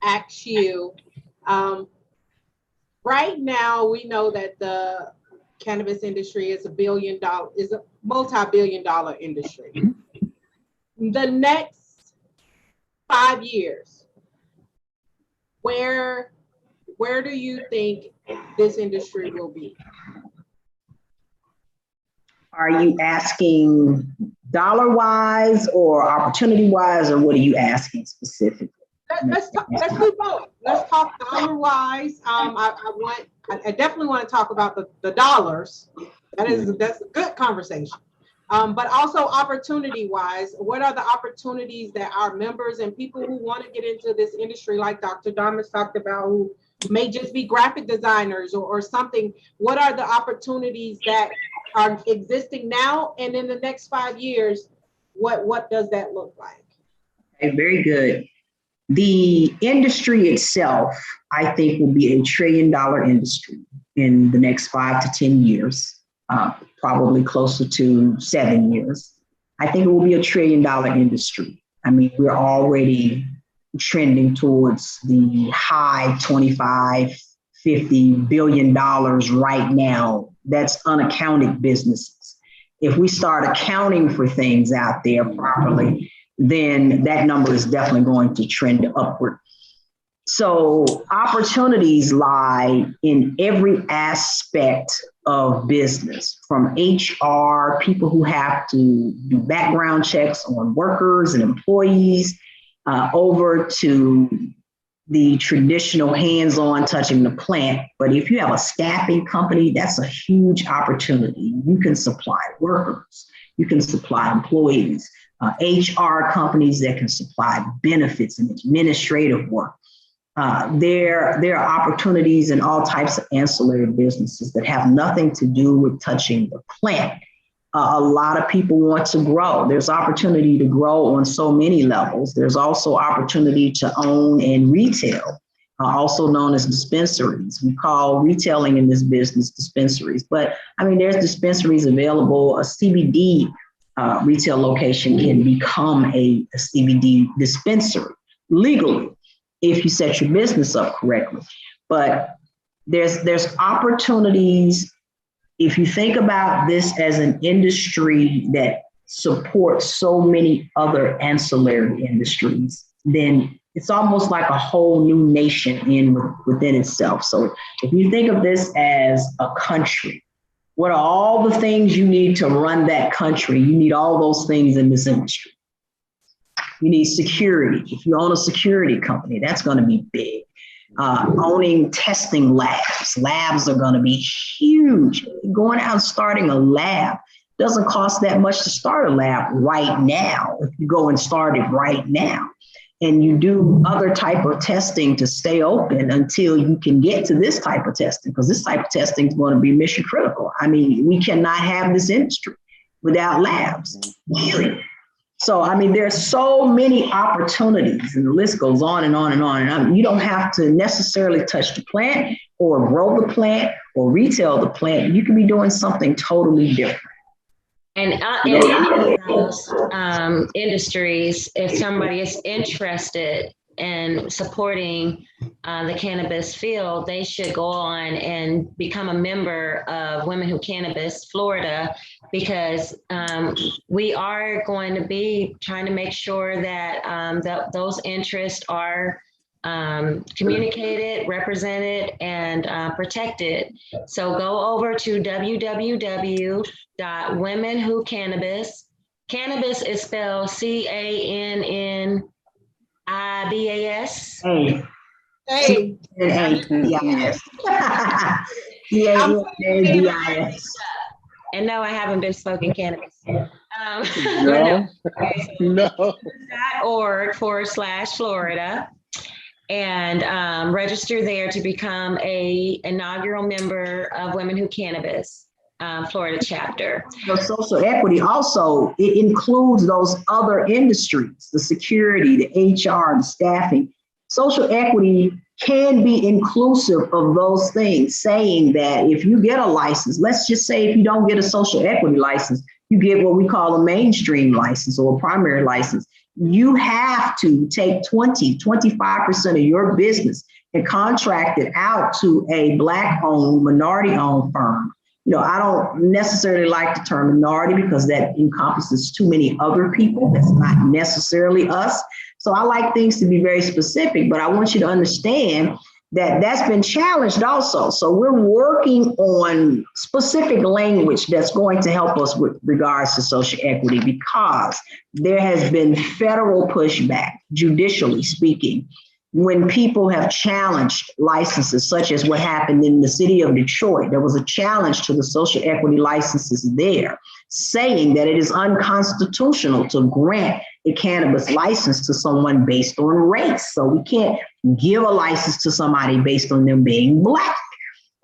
ask you. Right now, we know that the cannabis industry is a multi-billion-dollar industry. The next 5 years, where do you think this industry will be? Are you asking dollar-wise or opportunity-wise, or what are you asking specifically? Let's do both. Let's talk dollar-wise. I definitely want to talk about the dollars. That's a good conversation. But also opportunity-wise, what are the opportunities that our members and people who want to get into this industry, like Dr. Damas talked about, who may just be graphic designers or something, what are the opportunities that are existing now, and in the next 5 years, what does that look like? Okay, very good. The industry itself, I think, will be $1 trillion industry in the next 5 to 10 years, probably closer to 7 years. I think it will be $1 trillion industry. I mean, we're already trending towards the high 25, $50 billion right now. That's unaccounted businesses. If we start accounting for things out there properly, then that number is definitely going to trend upward. So opportunities lie in every aspect of business, from HR, people who have to do background checks on workers and employees, over to the traditional hands-on touching the plant. But if you have a staffing company, that's a huge opportunity. You can supply workers, you can supply employees, HR companies that can supply benefits and administrative work. There are opportunities in all types of ancillary businesses that have nothing to do with touching the plant. A lot of people want to grow. There's opportunity to grow on so many levels. There's also opportunity to own and retail, also known as dispensaries. We call retailing in this business dispensaries, but I mean, there's dispensaries available. A CBD retail location can become a CBD dispensary legally if you set your business up correctly. But there's opportunities. If you think about this as an industry that supports so many other ancillary industries, then it's almost like a whole new nation within itself. So if you think of this as a country, what are all the things you need to run that country? You need all those things in this industry. You need security. If you own a security company, that's going to be big. Owning testing labs are going to be huge. Going out and starting a lab doesn't cost that much to start a lab right now. If you go and start it right now, and you do other type of testing to stay open until you can get to this type of testing, because this type of testing is going to be mission critical. I mean, we cannot have this industry without labs. So, I mean, there's so many opportunities, and the list goes on and on and on. And I mean, you don't have to necessarily touch the plant or grow the plant or retail the plant. You can be doing something totally different. And in any of those industries, if somebody is interested in supporting the cannabis field, they should go on and become a member of Women Who Cannabis Florida, because we are going to be trying to make sure that those interests are communicated, represented, and protected. So go over to www.womenwhocannabis. Cannabis is spelled CANNIBAS. Hey. CANNABIS. And no, I haven't been smoking cannabis. No. .org/Florida. And register there to become a inaugural member of Women Who Cannabis. Florida chapter. The social equity also, it includes those other industries, the security, the HR, the staffing. Social equity can be inclusive of those things, saying that if you get a license, let's just say if you don't get a social equity license, you get what we call a mainstream license or a primary license. You have to take 25% of your business and contract it out to a Black-owned, minority-owned firm. You know, I don't necessarily like the term minority because that encompasses too many other people. That's not necessarily us. So I like things to be very specific, but I want you to understand that that's been challenged also. So we're working on specific language that's going to help us with regards to social equity, because there has been federal pushback, judicially speaking, when people have challenged licenses, such as what happened in the city of Detroit. There was a challenge to the social equity licenses there, saying that it is unconstitutional to grant a cannabis license to someone based on race. So we can't give a license to somebody based on them being Black.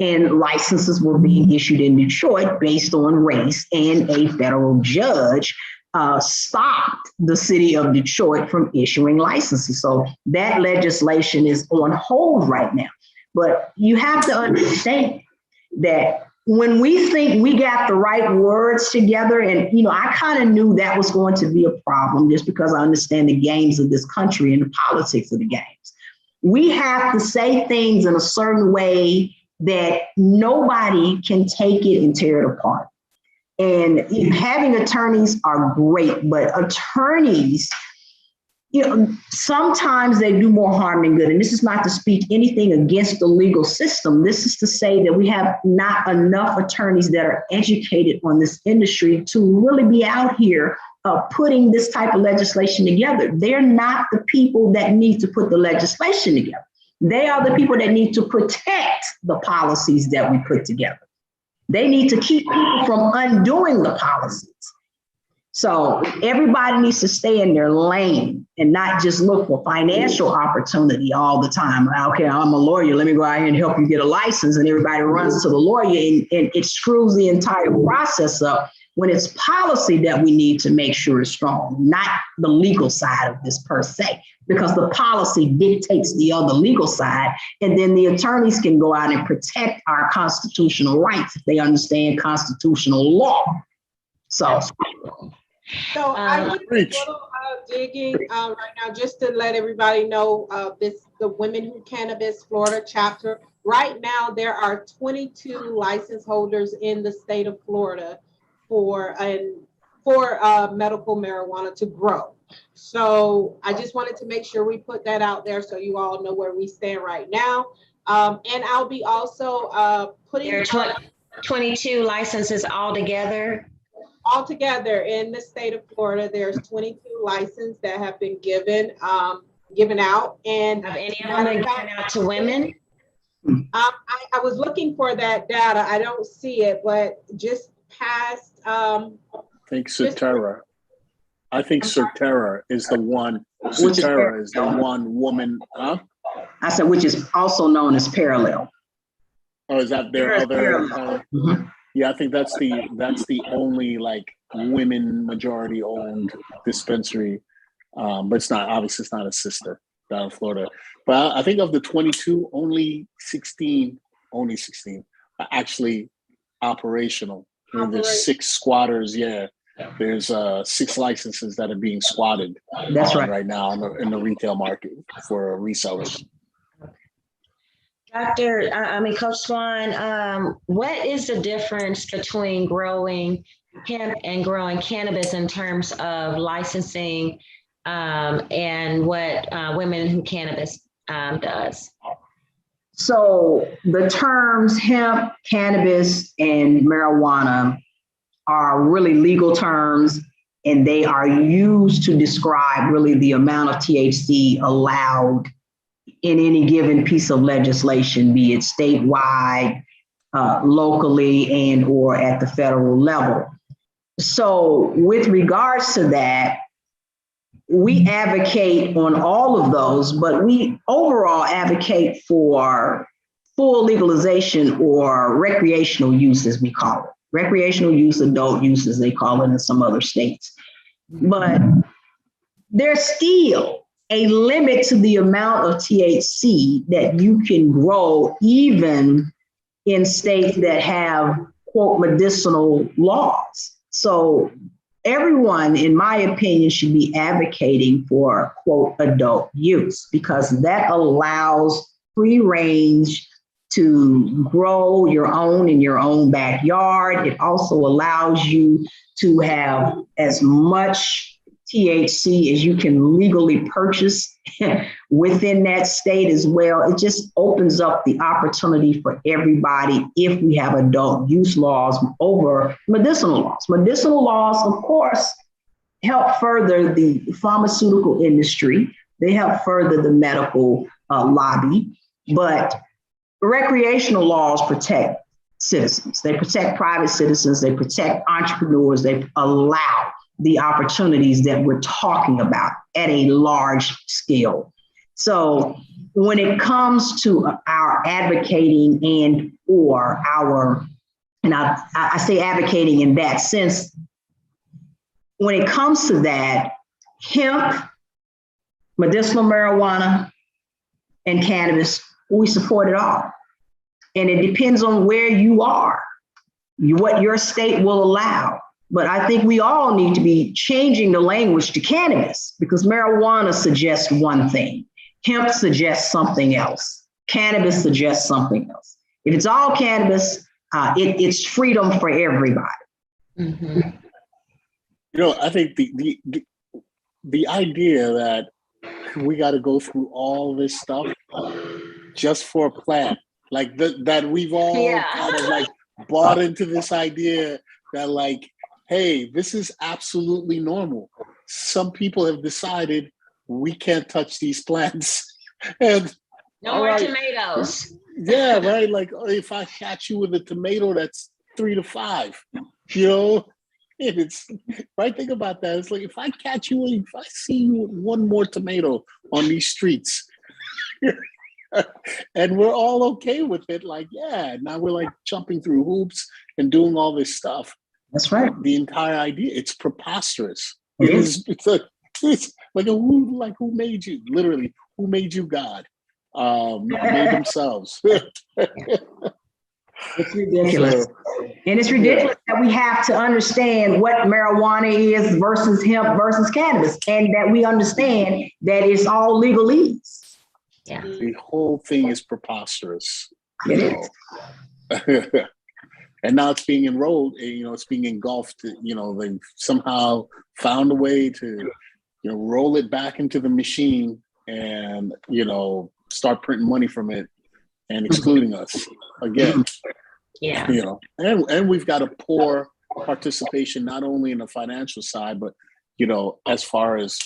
And licenses were being issued in Detroit based on race, and a federal judge stopped the city of Detroit from issuing licenses. So that legislation is on hold right now. But you have to understand that when we think we got the right words together, and you know, I kind of knew that was going to be a problem just because I understand the games of this country and the politics of the games. We have to say things in a certain way that nobody can take it and tear it apart. And having attorneys are great, but attorneys, you know, sometimes they do more harm than good. And this is not to speak anything against the legal system. This is to say that we have not enough attorneys that are educated on this industry to really be out here putting this type of legislation together. They're not the people that need to put the legislation together. They are the people that need to protect the policies that we put together. They need to keep people from undoing the policies. So everybody needs to stay in their lane and not just look for financial opportunity all the time. Okay, I'm a lawyer, let me go out here and help you get a license, and everybody runs to the lawyer, and it screws the entire process up when it's policy that we need to make sure is strong, not the legal side of this per se, because the policy dictates the other legal side, and then the attorneys can go out and protect our constitutional rights if they understand constitutional law. So I did a little digging right now just to let everybody know the Women Who Cannabis Florida chapter. Right now, there are 22 license holders in the state of Florida for medical marijuana to grow. So I just wanted to make sure we put that out there so you all know where we stand right now. And I'll be also putting there are 22 licenses altogether. Altogether in the state of Florida, there's 22 licenses that have been given out. And have any of them been given out to women? I was looking for that data. I don't see it, but just past. I think Certera. I think Certera is the one. Certera is the one woman. Huh? I said, which is also known as Parallel. Oh, is that their other? Mm-hmm. Yeah, I think that's the only like women majority owned dispensary, but it's not a sister down in Florida. But I think of the 22, only 16 are actually operational. And there's 6 squatters. Yeah, there's 6 licenses that are being squatted. That's right now in the retail market for resellers. Coach Swan, what is the difference between growing hemp and growing cannabis in terms of licensing and what Women Who Cannabis does? So the terms hemp, cannabis, and marijuana are really legal terms, and they are used to describe really the amount of THC allowed in any given piece of legislation, be it statewide, locally, and or at the federal level. So with regards to that, we advocate on all of those, but we overall advocate for full legalization or recreational use, as we call it. recreational use, adult use, as they call it in some other states. But there's still a limit to the amount of THC that you can grow, even in states that have, quote, medicinal laws. So everyone, in my opinion, should be advocating for, quote, adult use, because that allows free range to grow your own in your own backyard. It also allows you to have as much THC as you can legally purchase within that state as well. It just opens up the opportunity for everybody if we have adult use laws over medicinal laws. Medicinal laws, of course, help further the pharmaceutical industry. They help further the medical lobby, but recreational laws protect citizens. They protect private citizens. They protect entrepreneurs. They allow the opportunities that we're talking about at a large scale. So when it comes to our advocating and or our, and I say advocating in that sense, when it comes to that, hemp, medicinal marijuana, and cannabis, we support it all. And it depends on where you are, what your state will allow. But I think we all need to be changing the language to cannabis, because marijuana suggests one thing, hemp suggests something else, cannabis suggests something else. If it's all cannabis, it's freedom for everybody. Mm-hmm. You know, I think the idea that we got to go through all this stuff just for a plant, like that we've all kind of like bought into this idea that like, hey, this is absolutely normal. Some people have decided we can't touch these plants. And no more tomatoes. Yeah, right. Like, if I catch you with a tomato that's 3 to 5, you know, and it's right. Think about that. It's like, if I see you with one more tomato on these streets, and we're all okay with it, like, yeah, now we're like jumping through hoops and doing all this stuff. That's right. The entire idea, it's preposterous. It's like who made you? Literally, who made you? God made themselves. It's ridiculous. And it's ridiculous that we have to understand what marijuana is versus hemp versus cannabis, and that we understand that it's all legalese. Yeah. The whole thing is preposterous. It is. And now it's being enrolled, it's being engulfed, they've somehow found a way to, roll it back into the machine and, start printing money from it and excluding us again. Yeah. And we've got a poor participation, not only in the financial side, but, as far as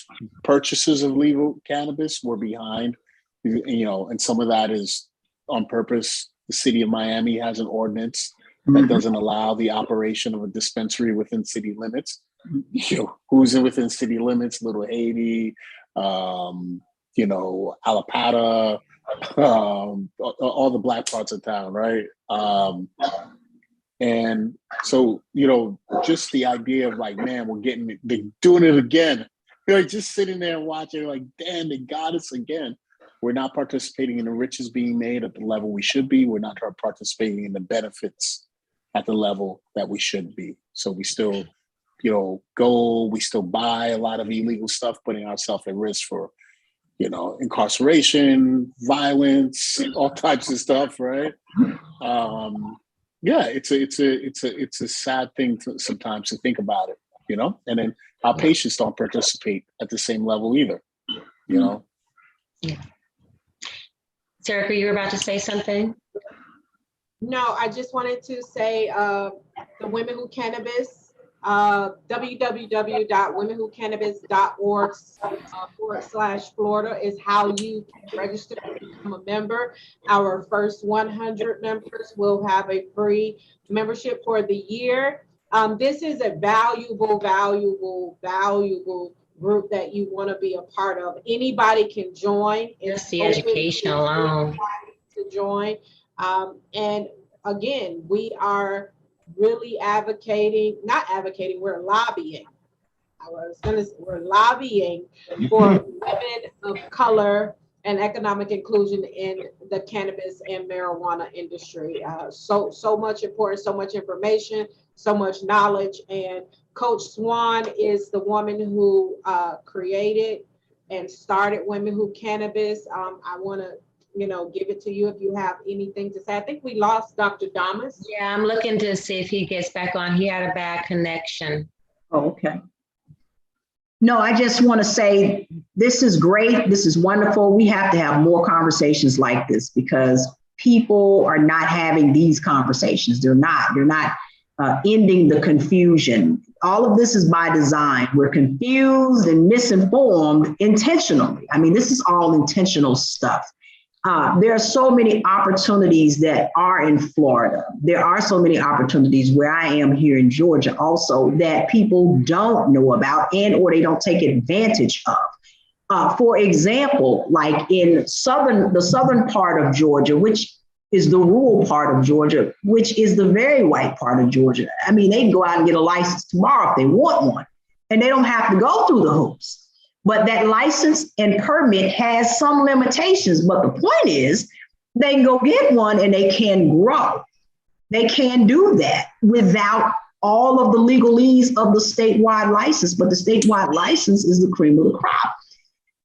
purchases of legal cannabis, we're behind, and some of that is on purpose. The city of Miami has an ordinance that doesn't allow the operation of a dispensary within city limits. Who's within city limits? Little Haiti, Alapata, all the black parts of town, right? And so, just the idea of like, man, they're doing it again. Just sitting there and watching, like, damn, they got us again. We're not participating in the riches being made at the level we should be. We're not participating in the benefits at the level that we should be. So we still, we still buy a lot of illegal stuff, putting ourselves at risk for, incarceration, violence, all types of stuff, right? It's a sad thing sometimes to think about it, and then our patients don't participate at the same level either, Yeah. Serica, you were about to say something? No, I just wanted to say the Women Who Cannabis, www.womenwhocannabis.org/Florida is how you can register to become a member. Our first 100 members will have a free membership for the year. This is a valuable group that you want to be a part of. Anybody can join. Just the education alone. To join. And again, we are really not advocating, we're lobbying. We're lobbying for women of color and economic inclusion in the cannabis and marijuana industry. So much important, so much information, so much knowledge. And Coach Swan is the woman who created and started Women Who Cannabis. I want to, give it to you if you have anything to say. I think we lost Dr. Damas. Yeah, I'm looking to see if he gets back on. He had a bad connection. Oh, okay. No, I just want to say this is great. This is wonderful. We have to have more conversations like this because people are not having these conversations. They're not ending the confusion. All of this is by design. We're confused and misinformed intentionally. I mean, this is all intentional stuff. There are so many opportunities that are in Florida. There are so many opportunities where I am here in Georgia also that people don't know about or they don't take advantage of. For example, like in the southern part of Georgia, which is the rural part of Georgia, which is the very white part of Georgia. I mean, they can go out and get a license tomorrow if they want one, and they don't have to go through the hoops. But that license and permit has some limitations. But the point is, they can go get one and they can grow. They can do that without all of the legalese of the statewide license. But the statewide license is the cream of the crop.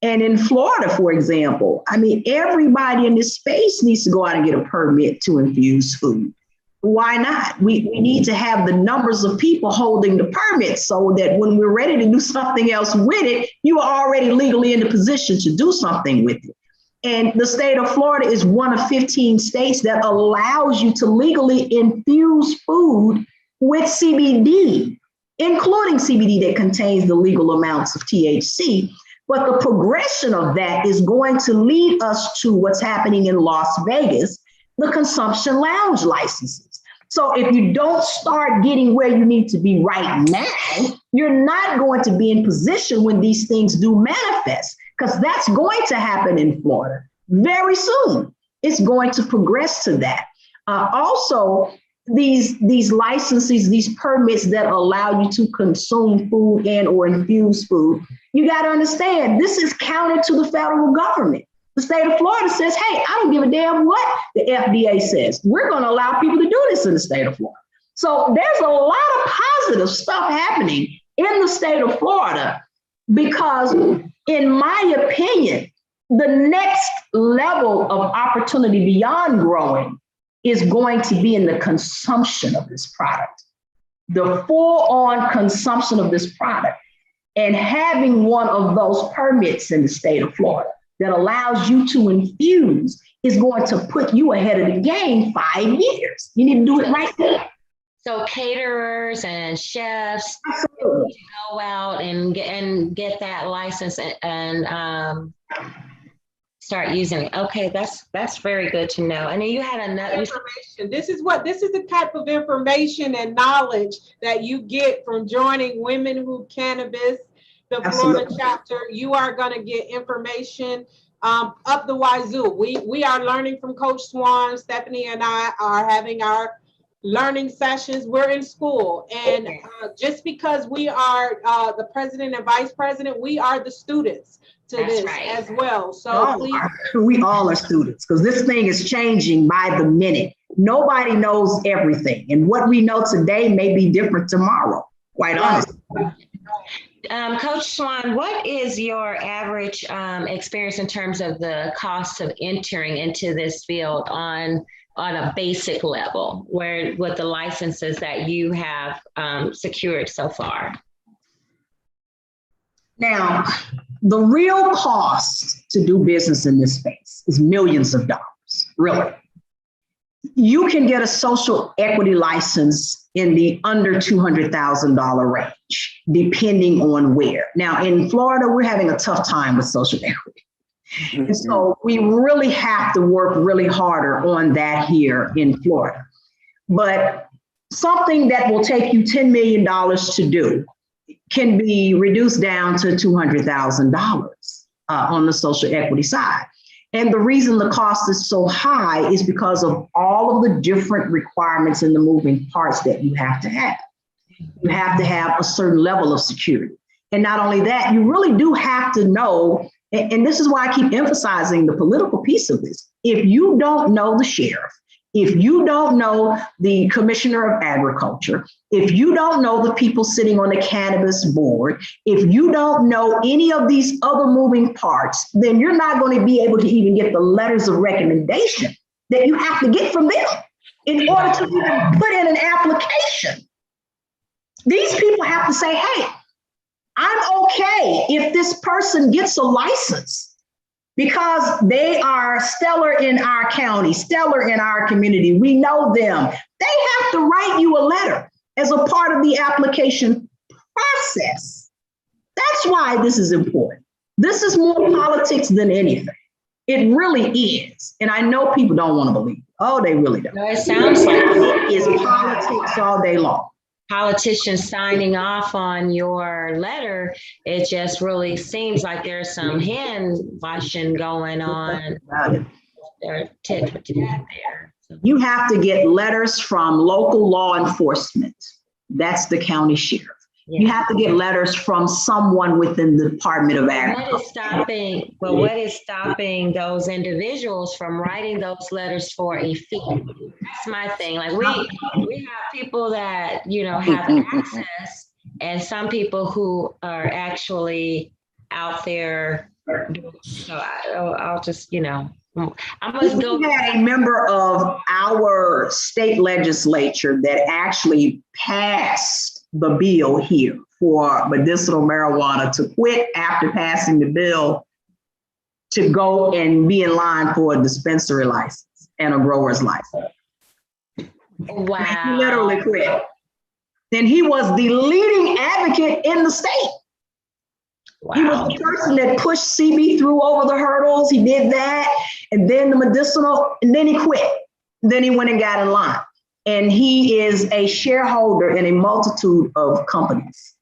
And in Florida, for example, I mean, everybody in this space needs to go out and get a permit to infuse food. Why not? We need to have the numbers of people holding the permits so that when we're ready to do something else with it, you are already legally in the position to do something with it. And the state of Florida is one of 15 states that allows you to legally infuse food with CBD, including CBD that contains the legal amounts of THC. But the progression of that is going to lead us to what's happening in Las Vegas, the consumption lounge licenses. So if you don't start getting where you need to be right now, you're not going to be in position when these things do manifest, because that's going to happen in Florida very soon. It's going to progress to that. Also, these licenses, these permits that allow you to consume food and or infuse food, you got to understand, this is counted to the federal government. The state of Florida says, hey, I don't give a damn what the FDA says. We're going to allow people to do this in the state of Florida. So there's a lot of positive stuff happening in the state of Florida because, in my opinion, the next level of opportunity beyond growing is going to be in the consumption of this product, the full-on consumption of this product. And having one of those permits in the state of Florida that allows you to infuse is going to put you ahead of the game 5 years. You need to do it right there. So caterers and chefs Absolutely. go out and get that license and start using it. Okay, that's very good to know. And then you had another information. This is the type of information and knowledge that you get from joining Women Who Cannabis, the Florida chapter. You are going to get information up the wazoo. We are learning from Coach Swan. Stephanie and I are having our learning sessions. We're in school, and just because we are the president and vice president, we are the students to this as well. So we all are students, because this thing is changing by the minute. Nobody knows everything, and what we know today may be different tomorrow, quite honestly. Coach Swan, what is your average experience in terms of the cost of entering into this field on a basic level, with the licenses that you have secured so far? Now, the real cost to do business in this space is millions of dollars, really. You can get a social equity license in the under $200,000 range, depending on where. Now, in Florida, we're having a tough time with social equity. And so we really have to work really harder on that here in Florida. But something that will take you $10 million to do can be reduced down to $200,000 on the social equity side. And the reason the cost is so high is because of all of the different requirements and the moving parts that you have to have. You have to have a certain level of security. And not only that, you really do have to know, and this is why I keep emphasizing the political piece of this. If you don't know the sheriff, if you don't know the commissioner of agriculture, if you don't know the people sitting on the cannabis board, if you don't know any of these other moving parts, then you're not going to be able to even get the letters of recommendation that you have to get from them in order to even put in an application. These people have to say, hey, I'm okay if this person gets a license because they are stellar in our county, stellar in our community. We know them. They have to write you a letter as a part of the application process. That's why this is important. This is more politics than anything. It really is. And I know people don't want to believe it. Oh, they really don't. No, it sounds like it is politics all day long. Politicians signing off on your letter. It just really seems like there's some hand washing going on. There, tit for tat there. You have to get letters from local law enforcement. That's the county sheriff. Yeah. You have to get letters from someone within the Department of Agriculture. What is stopping those individuals from writing those letters for a fee? That's my thing. Like we have people that, have access, and some people who are actually out there. So I'll just, I must go. We had a member of our state legislature that actually passed the bill here for medicinal marijuana to quit after passing the bill to go and be in line for a dispensary license and a grower's license. Wow. He literally quit. And he was the leading advocate in the state. Wow. He was the person that pushed CB through over the hurdles. He did that. And then the medicinal, and then he quit. Then he went and got in line. And he is a shareholder in a multitude of companies.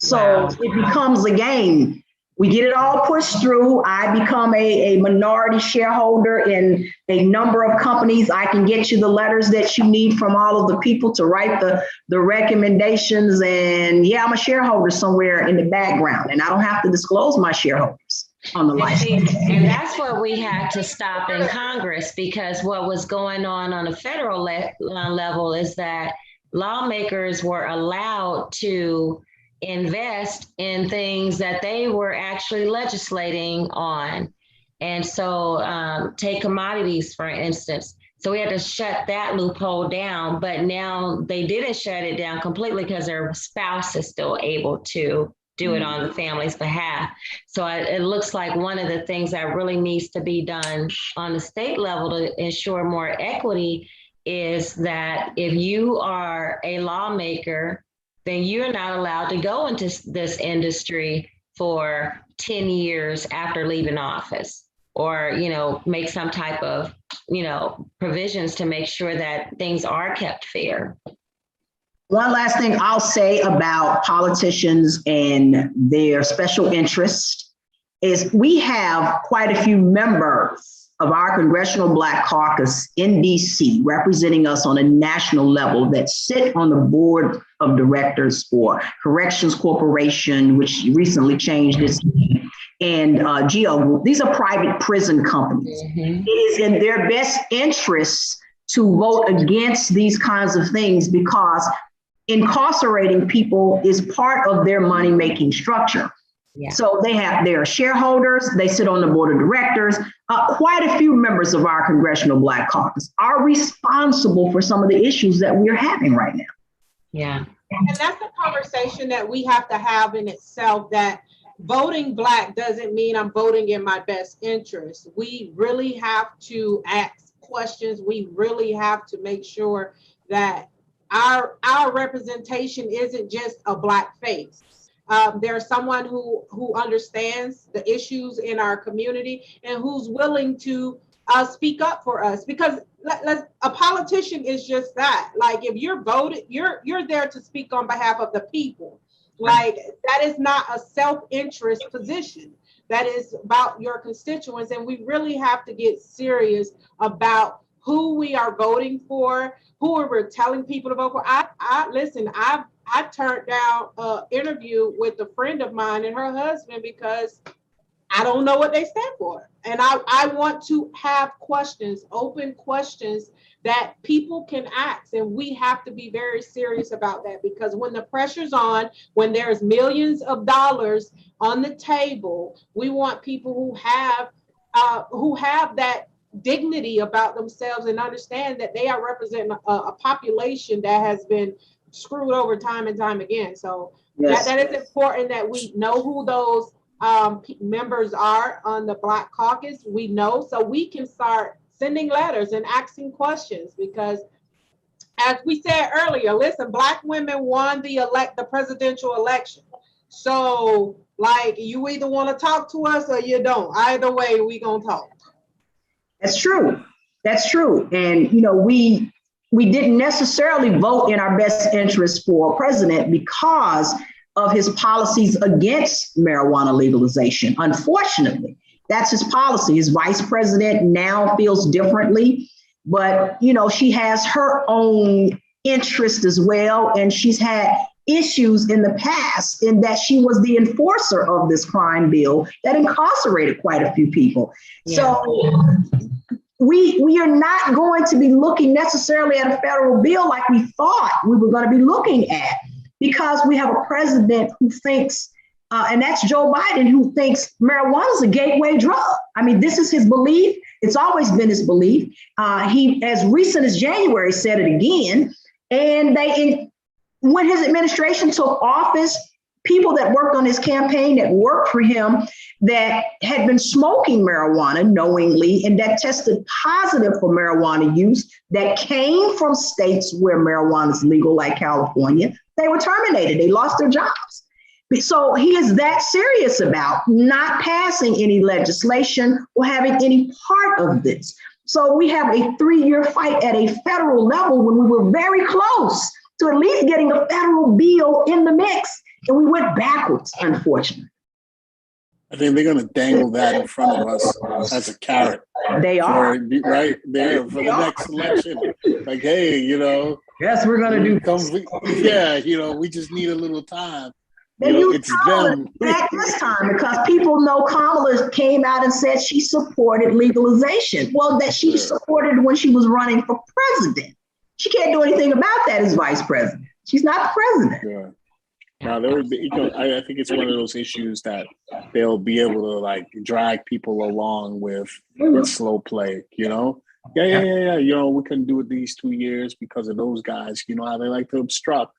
So It becomes a game. We get it all pushed through. I become a minority shareholder in a number of companies. I can get you the letters that you need from all of the people to write the recommendations. And yeah, I'm a shareholder somewhere in the background, and I don't have to disclose my shareholders on the license. And that's what we had to stop in Congress, because what was going on a federal level is that lawmakers were allowed to invest in things that they were actually legislating on. And so take commodities, for instance. So we had to shut that loophole down, but now they didn't shut it down completely because their spouse is still able to do it on the family's behalf. So it looks like one of the things that really needs to be done on the state level to ensure more equity is that if you are a lawmaker, then you're not allowed to go into this industry for 10 years after leaving office, or, make some type of, provisions to make sure that things are kept fair. One last thing I'll say about politicians and their special interest is we have quite a few members of our Congressional Black Caucus in DC representing us on a national level that sit on the board of directors for Corrections Corporation, which recently changed its name, and GEO Group. These are private prison companies. Mm-hmm. It is in their best interests to vote against these kinds of things because incarcerating people is part of their money-making structure. Yeah. So they are shareholders, they sit on the board of directors. Quite a few members of our Congressional Black Caucus are responsible for some of the issues that we're having right now. Yeah. And that's a conversation that we have to have in itself, that voting Black doesn't mean I'm voting in my best interest. We really have to ask questions. We really have to make sure that our representation isn't just a Black face. There's someone who understands the issues in our community and who's willing to speak up for us, because a politician is just that. Like, if you're voted, you're there to speak on behalf of the people. Like, that is not a self-interest position. that is about your constituents. And we really have to get serious about who we are voting for, who we're telling people to vote for. I turned down an interview with a friend of mine and her husband because I don't know what they stand for. And I want to have questions, open questions that people can ask. And we have to be very serious about that, because when the pressure's on, when there's millions of dollars on the table, we want people who have that dignity about themselves and understand that they are representing a population that has been screwed over time and time again. So Yes. that is important, that we know who those members are on the Black Caucus. We know, so we can start sending letters and asking questions, because as we said earlier, listen, Black women won the presidential election. So like, you either want to talk to us or you don't. Either way, we gonna talk. That's true. That's true. And, you know, we didn't necessarily vote in our best interest for president because of his policies against marijuana legalization. Unfortunately, that's his policy. His vice president now feels differently, but, you know, she has her own interest as well. And she's had issues in the past in that she was the enforcer of this crime bill that incarcerated quite a few people. Yeah. So we are not going to be looking necessarily at a federal bill like we thought we were going to be looking at, because we have a president who thinks, and that's Joe Biden, who thinks marijuana is a gateway drug. I mean, this is his belief. It's always been his belief. He, as recent as January, said it again. And when his administration took office, people that worked on his campaign, that worked for him, that had been smoking marijuana knowingly and that tested positive for marijuana use, that came from states where marijuana is legal, like California, they were terminated. They lost their jobs. So he is that serious about not passing any legislation or having any part of this. So we have a 3-year fight at a federal level when we were very close to at least getting a federal bill in the mix. And we went backwards, unfortunately. I think they're going to dangle that in front of us as a carrot. They are. Right there for the next election. Like, hey, you know. Yes, we're going to do. Yeah, you know, we just need a little time. They used Kamala back this time because people know Kamala came out and said she supported legalization. Well, that she supported when she was running for president. She can't do anything about that as vice president. She's not the president. Yeah. Now, I think it's one of those issues that they'll be able to like drag people along with slow play, you know? Yeah. You know, we couldn't do it these 2 years because of those guys. You know how they like to obstruct.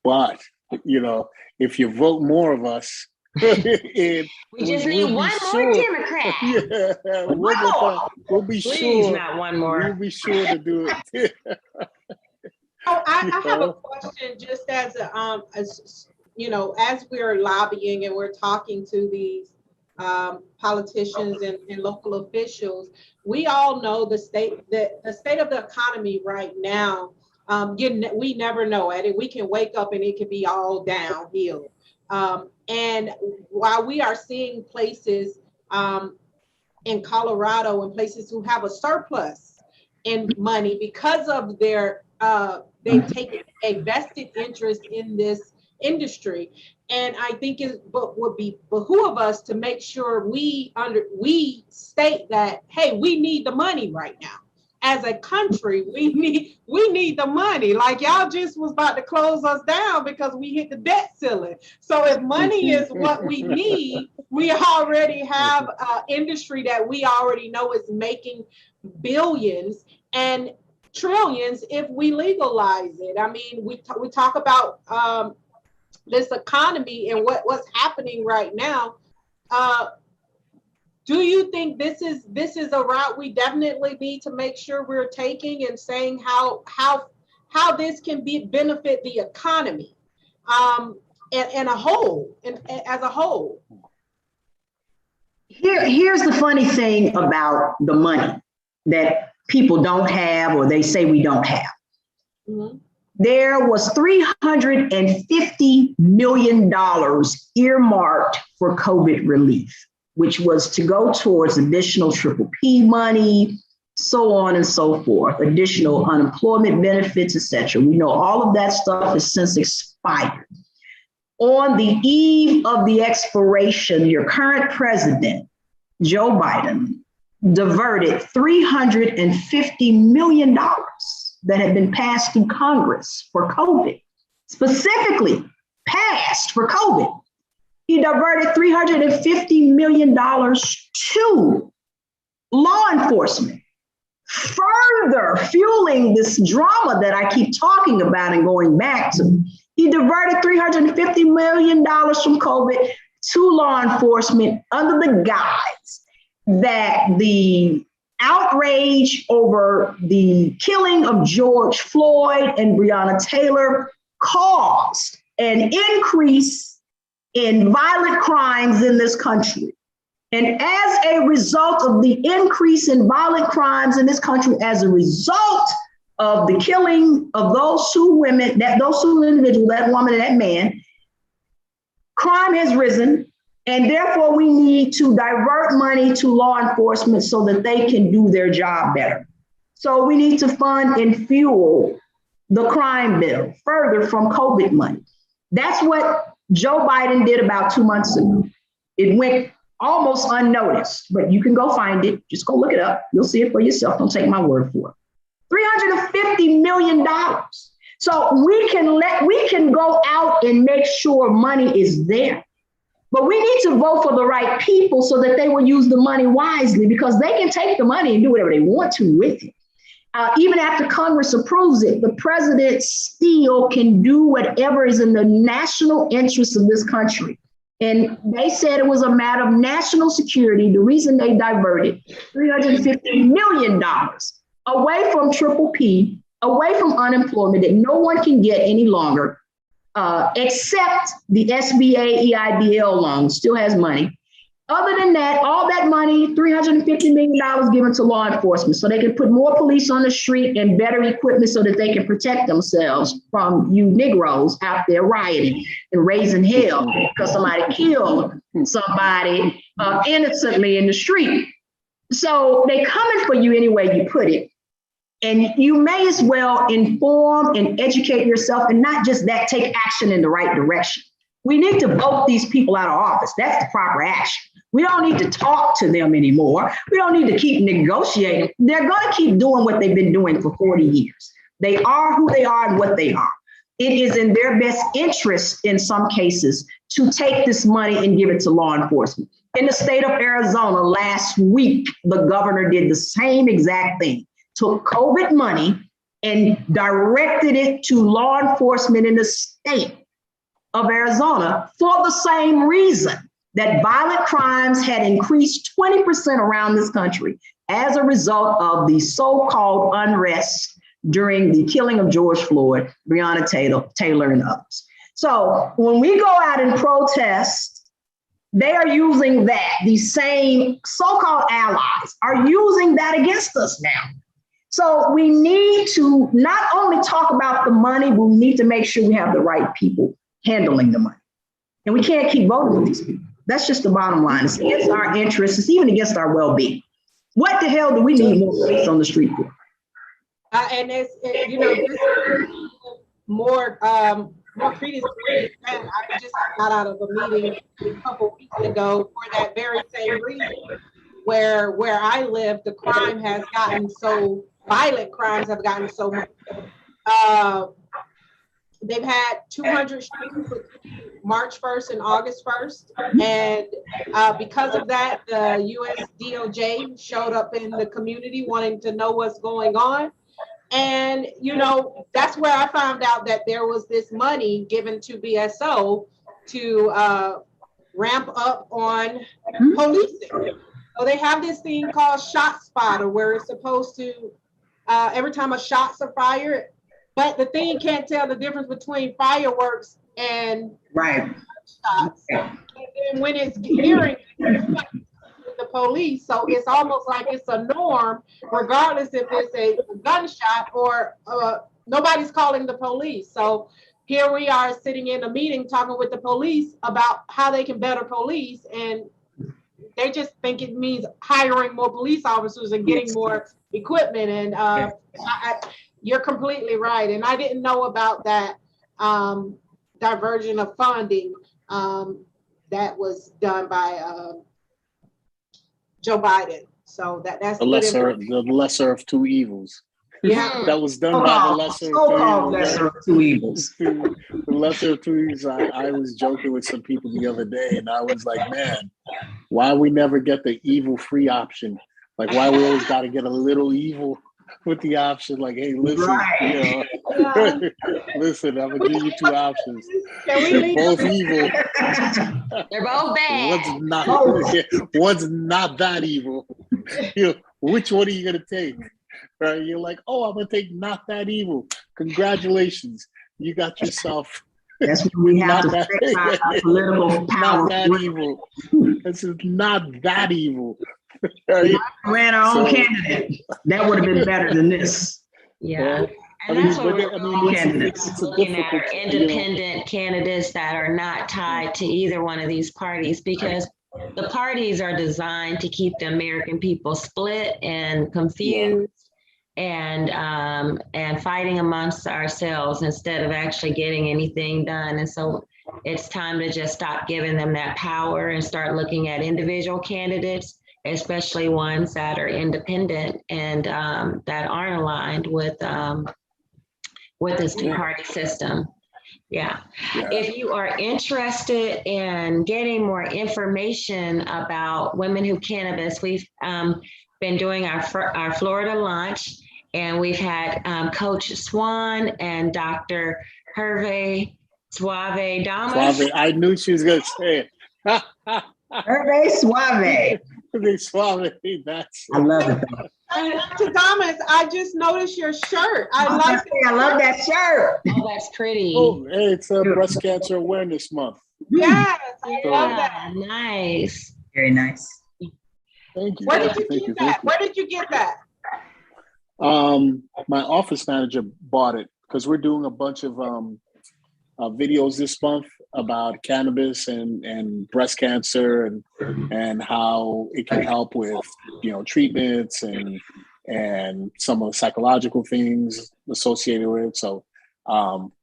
But, you know, if you vote more of us, we just need one more Democrat. Yeah, we'll be Please, sure. not one more. We'll be sure to do it. I have a question, just as you know, as we're lobbying and we're talking to these politicians and local officials, we all know the state of the economy right now. We never know it. We can wake up and it can be all downhill. And while we are seeing places in Colorado and places who have a surplus in money because of their they've taken a vested interest in this industry, and I think it would be behoove us to make sure we state that, hey, we need the money right now. As a country, we need the money. Like, y'all just was about to close us down because we hit the debt ceiling. So if money is what we need, we already have an industry that we already know is making billions and trillions if we legalize it. I mean, we talk about this economy and what's happening right now. Do you think this is a route we definitely need to make sure we're taking, and saying how this can benefit the economy and a whole, and as a whole? Here's the funny thing about the money that people don't have, or they say we don't have. Mm-hmm. There was $350 million earmarked for COVID relief. which was to go towards additional triple P money, so on and so forth, additional unemployment benefits, etc. We know all of that stuff has since expired. On the eve of the expiration, your current president, Joe Biden, diverted $350 million that had been passed through Congress for COVID, specifically passed for COVID. He diverted $350 million to law enforcement, further fueling this drama that I keep talking about and going back to. He diverted $350 million from COVID to law enforcement under the guise that the outrage over the killing of George Floyd and Breonna Taylor caused an increase in violent crimes in this country. And as a result of the increase in violent crimes in this country, as a result of the killing of those two women, those two individuals, that woman and that man, crime has risen. And therefore, we need to divert money to law enforcement so that they can do their job better. So we need to fund and fuel the crime bill further from COVID money. That's what Joe Biden did about 2 months ago. It went almost unnoticed, but you can go find it. Just go look it up. You'll see it for yourself. Don't take my word for it. $350 million. So we can go out and make sure money is there. But we need to vote for the right people so that they will use the money wisely, because they can take the money and do whatever they want to with it. Even after Congress approves it, the president still can do whatever is in the national interest of this country. And they said it was a matter of national security. The reason they diverted $350 million away from triple P, away from unemployment that no one can get any longer, except the SBA EIDL loan still has money. Other than that, all that money, $350 million given to law enforcement so they can put more police on the street and better equipment so that they can protect themselves from you Negroes out there rioting and raising hell because somebody killed somebody innocently in the street. So they coming for you any way you put it. And you may as well inform and educate yourself, and not just that, take action in the right direction. We need to vote these people out of office. That's the proper action. We don't need to talk to them anymore. We don't need to keep negotiating. They're going to keep doing what they've been doing for 40 years. They are who they are and what they are. It is in their best interest, in some cases, to take this money and give it to law enforcement. In the state of Arizona last week, the governor did the same exact thing. Took COVID money and directed it to law enforcement in the state of Arizona for the same reason that violent crimes had increased 20% around this country as a result of the so-called unrest during the killing of George Floyd, Breonna Taylor, and others. So when we go out and protest, they are using that. These same so-called allies are using that against us now. So we need to not only talk about the money, but we need to make sure we have the right people handling the money. And we can't keep voting with these people. That's just the bottom line. It's against our interests. It's even against our well-being. What the hell do we need more police on the street for? And it's, this more credence. I just got out of a meeting a couple weeks ago for that very same reason. Where I live, the crime has gotten so violent. Crimes have gotten so much. They've had 200 shootings March 1st and August 1st. And because of that, the US DOJ showed up in the community wanting to know what's going on. And, that's where I found out that there was this money given to BSO to ramp up on policing. So they have this thing called Shot Spotter, where it's supposed to, every time a shot's are fired, but the thing can't tell the difference between fireworks and shots. And then when it's hearing the police, so it's almost like it's a norm, regardless if it's a gunshot or nobody's calling the police. So here we are sitting in a meeting talking with the police about how they can better police, and they just think it means hiring more police officers and getting more equipment. And you're completely right. And I didn't know about that diversion of funding that was done by Joe Biden. So that's the lesser of two evils. Yeah, that was done by the lesser of two evils. The lesser of two evils. I was joking with some people the other day, and I was like, man, why we never get the evil-free option? Like, why we always got to get a little evil with the option? Like, hey, listen, listen, I'm gonna give you two options. They're both evil. They're both bad. One's not that evil. Which one are you gonna take? Right? You're like, oh, I'm gonna take not that evil. Congratulations, you got yourself. That's when we have to fix our political power. Not that evil. This is not that evil. Right? Ran our own candidate. That would have been better than this. Yeah. And that's what we're candidates. Looking at are independent candidates that are not tied to either one of these parties, because the parties are designed to keep the American people split and confused and fighting amongst ourselves instead of actually getting anything done. And so it's time to just stop giving them that power and start looking at individual candidates, especially ones that are independent and that aren't aligned with this two-party system. Yeah. If you are interested in getting more information about Women Who Cannabis, we've been doing our Florida launch, and we've had Coach Swan and Dr. Hervé Suave Damas. Suave. I knew she was going to say it. Hervé Suave. Hervé Suave. I love it. Dr. Damas, I just noticed your shirt. I love that shirt. Oh, that's pretty. Oh, hey, it's Breast Cancer Awareness Month. Yes, I love that. Nice. Very nice. Thank you. Where did you get that? Where did you get that? My office manager bought it because we're doing a bunch of videos this month about cannabis and breast cancer and how it can help with treatments and some of the psychological things associated with it. So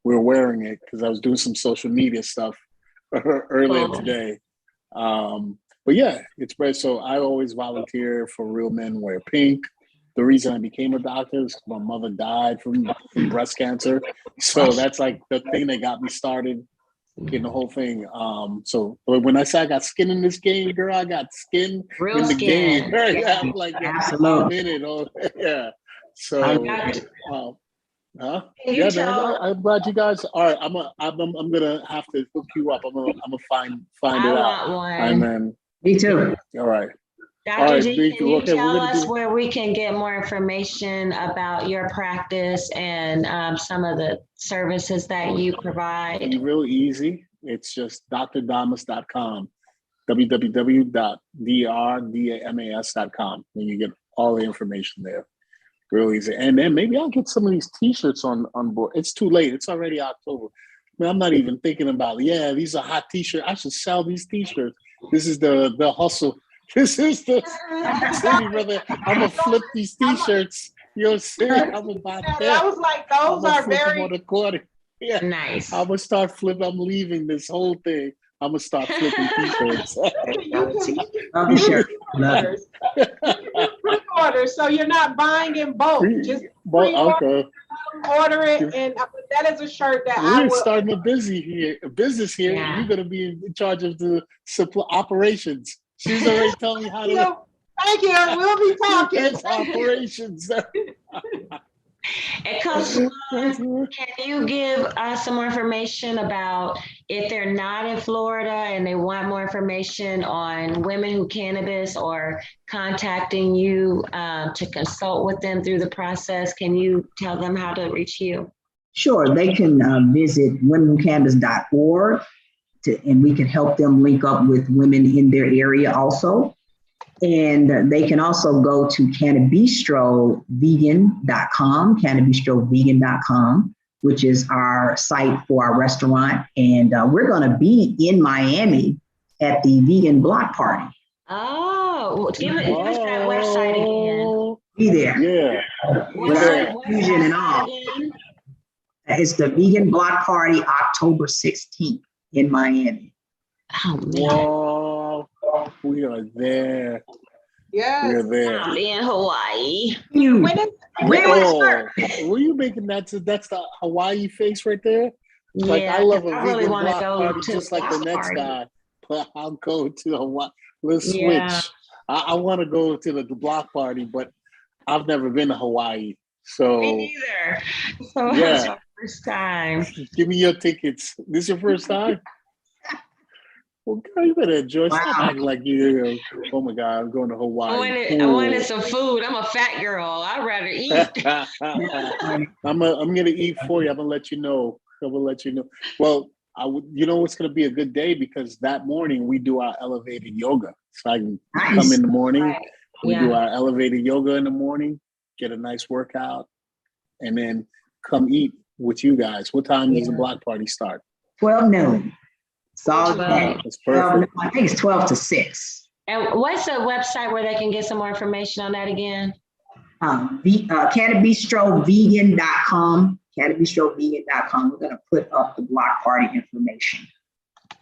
we're wearing it because I was doing some social media stuff earlier today. But yeah, it's breast. So I always volunteer for Real Men Wear Pink. The reason I became a doctor is my mother died from breast cancer. So that's like the thing that got me started in the whole thing. So when I say I got skin in this game, girl, I got skin Real in the skin. game. Yeah, I'm like, absolutely. I'm in it. Oh, yeah. So, I'm glad you guys. All right, I'm gonna have to hook you up. I'm gonna find it out. And then me too. All right. Dr. G, can you tell us where we can get more information about your practice and some of the services that you provide? It's real easy. It's just drdamas.com, www.drdamas.com, and you get all the information there. Real easy. And then maybe I'll get some of these T-shirts on board. It's too late. It's already October. I mean, I'm not even thinking about, these are hot T-shirts. I should sell these T-shirts. This is the hustle. This is the city, brother. I'm gonna flip these T-shirts. I'm about that. I was like, those are very on the corner. Yeah, nice. I'm gonna start flipping. I'm leaving this whole thing. I'm gonna start flipping T-shirts. Pre-orders, so you're not buying in bulk. Just order it, and that is a shirt that we're starting a business here. Yeah. You're gonna be in charge of the supply operations. She's already telling me how to. Thank you. We'll be talking. It's operations. And Coach, can you give us some more information about if they're not in Florida and they want more information on Women Who Cannabis or contacting you to consult with them through the process? Can you tell them how to reach you? Sure. They can visit womenwhocannabis.org. And we can help them link up with women in their area also. And they can also go to cannabistrovegan.com, which is our site for our restaurant. And we're going to be in Miami at the Vegan Block Party. Oh, Give us that website again. Be there. Yeah. With our infusion and all. It's the Vegan Block Party, October 16th in Miami. Oh, man. Whoa. We are there. Yes. We're there. I'll be in Hawaii. Were you making that's the Hawaii face right there? Like, Yeah, I love a I really vegan want to block go party to just the like the block next party. guy. But I'll go to Hawaii. Let's switch. Yeah. I want to go to the block party, but I've never been to Hawaii. So Me neither. So yeah. it's my first time. Give me your tickets. This your first time? Well, girl, you better enjoy. Stop acting like you. Oh my God, I'm going to Hawaii. I wanted some food. I'm a fat girl. I'd rather eat. I'm gonna eat for you. I'm gonna let you know. Well, you know what's gonna be a good day because that morning we do our elevated yoga. So I can come in the morning. Right. We do our elevated yoga in the morning, get a nice workout, and then come eat with you guys. What time does the block party start? 12 noon. It's all day. It's perfect. I think it's 12 to 6. And what's the website where they can get some more information on that again? Cannabistrovegan.com. Cannabistrovegan.com. We're going to put up the block party information.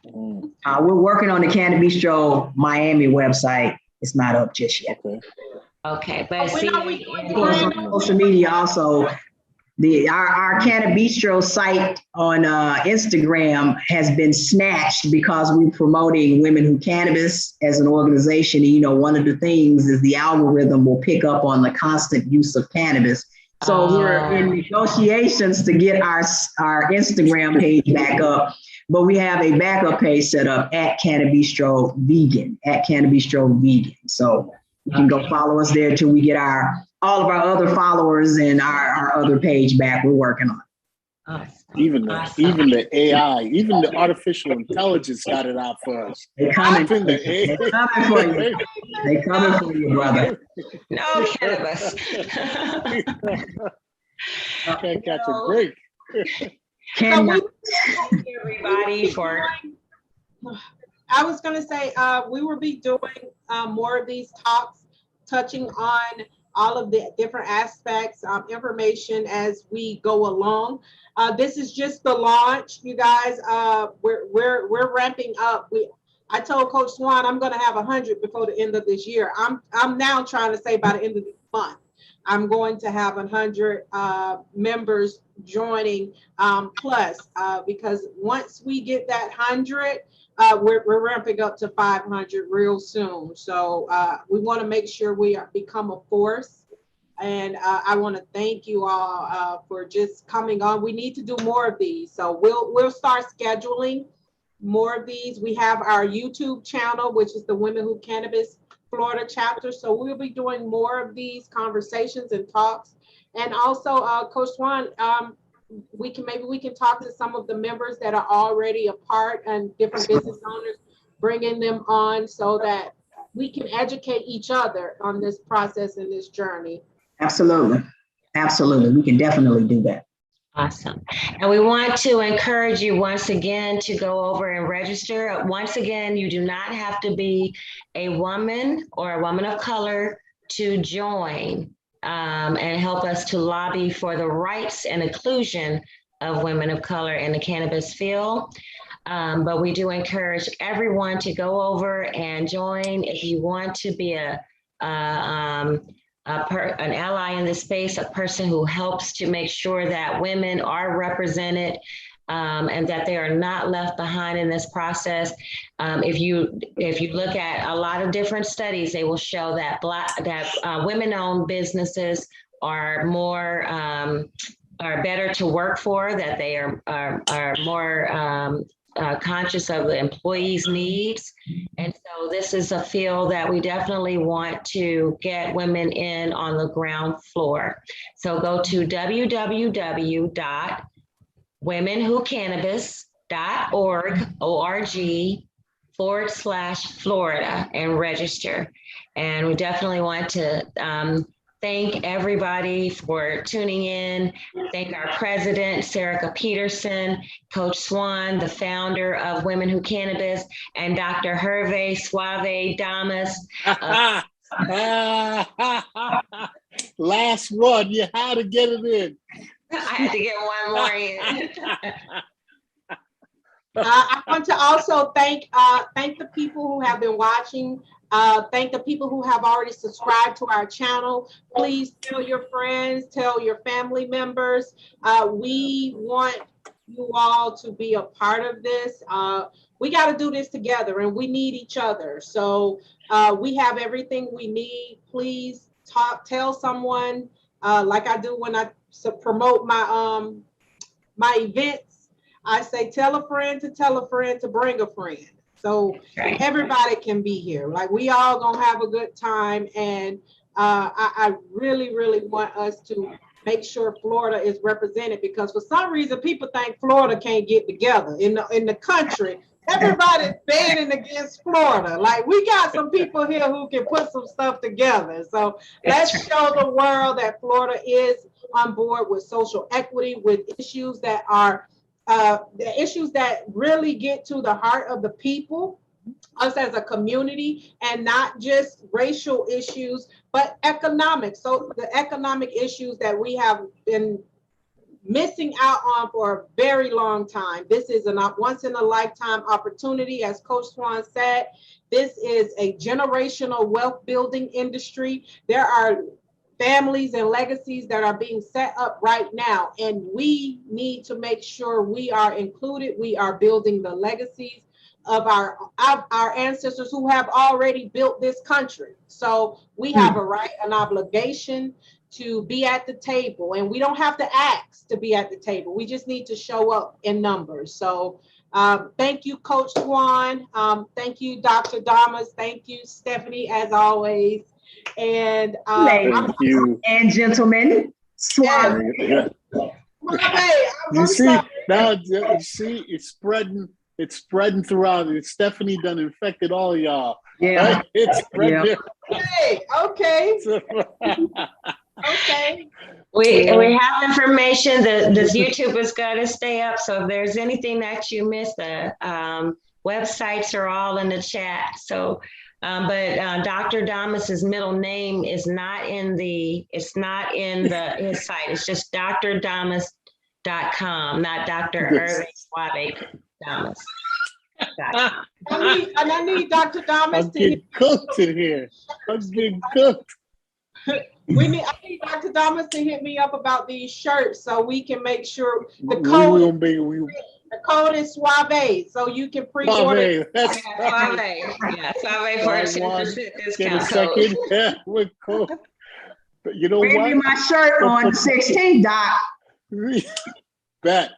We're working on the Cannabistro Miami website. It's not up just yet. Okay, but Social media also. Our Cannabistro site on Instagram has been snatched because we're promoting Women Who Cannabis as an organization. And, one of the things is the algorithm will pick up on the constant use of cannabis. So we're in negotiations to get our Instagram page back up, but we have a backup page set up at Cannabistro Vegan, So you can go follow us there till we get all of our other followers and our other page back. We're working on it. Even the AI, even the artificial intelligence got it out for us. They're coming for you. They're coming for you, brother. No cannabis. Can't catch a break. Everybody for. I was going to say we will be doing more of these talks, touching on all of the different aspects, information as we go along. This is just the launch, you guys. We're ramping up. I told Coach Swan I'm going to have 100 before the end of this year. I'm now trying to say by the end of this month, I'm going to have 100 members joining plus because once we get that 100, we're ramping up to 500 real soon. So we want to make sure we become a force. And I want to thank you all for just coming on. We need to do more of these. So we'll start scheduling more of these. We have our YouTube channel, which is the Women Who Cannabis Florida chapter. So we'll be doing more of these conversations and talks. And also, Coach Swan, we can talk to some of the members that are already a part and different business owners, bringing them on so that we can educate each other on this process and this journey. Absolutely. We can definitely do that. Awesome. And we want to encourage you once again to go over and register. Once again, you do not have to be a woman or a woman of color to join and help us to lobby for the rights and inclusion of women of color in the cannabis field. But we do encourage everyone to go over and join. If you want to be an ally in this space, a person who helps to make sure that women are represented and that they are not left behind in this process. If you look at a lot of different studies, they will show that women-owned businesses are more are better to work for, that they are more conscious of the employees' needs. And so this is a field that we definitely want to get women in on the ground floor. So go to www.womenwhocannabis.org/Florida and register. And we definitely want to thank everybody for tuning in. Thank our president, Sarika Peterson, Coach Swan, the founder of Women Who Cannabis, and Dr. Hervé Suave Damas. Last one, you had to get it in. I had to get one more in. I want to also thank the people who have been watching. Thank the people who have already subscribed to our channel. Please tell your friends, tell your family members. We want you all to be a part of this. We got to do this together, and we need each other. So we have everything we need. Please tell someone, like I do when I promote my my events. I say, tell a friend to bring a friend. So everybody can be here. Like, we all gonna have a good time. And I really, really want us to make sure Florida is represented, because for some reason people think Florida can't get together in the country. Everybody's banning against Florida. Like, we got some people here who can put some stuff together. So let's show the world that Florida is on board with social equity, with issues that are the issues that really get to the heart of the people, us as a community, and not just racial issues, but economic. So the economic issues that we have been missing out on for a very long time. This is a once in a lifetime opportunity. As Coach Swan said, this is a generational wealth building industry. There are families and legacies that are being set up right now, and we need to make sure we are included. We are building the legacies of our ancestors who have already built this country. So we have a right, an obligation to be at the table, and we don't have to ask to be at the table. We just need to show up in numbers. So thank you, Coach Swan. Thank you, Dr. Damas. Thank you, Stephanie, as always. And thank you. And gentlemen, Suave. Yeah. You see, now you see it's spreading. It's spreading throughout. Stephanie done infected all of y'all. Yeah, right? It's spreading. Okay. Okay. We have information that this YouTube is going to stay up. So if there's anything that you missed, the websites are all in the chat. So, but Dr. Damas's middle name is not in the, his site. It's just drdamas.com, not Dr. Hervé Suave Damas. I need Dr. Damas I'm getting cooked in here. I'm getting cooked. I need Dr. Damas to hit me up about these shirts so we can make sure the code is Suave, so you can pre-order. That's Suave. Yeah, Suave for a 10% discount. Get a second. Yeah, we're cool. But you know what? Bring me my shirt on the 16th, Doc. Bet.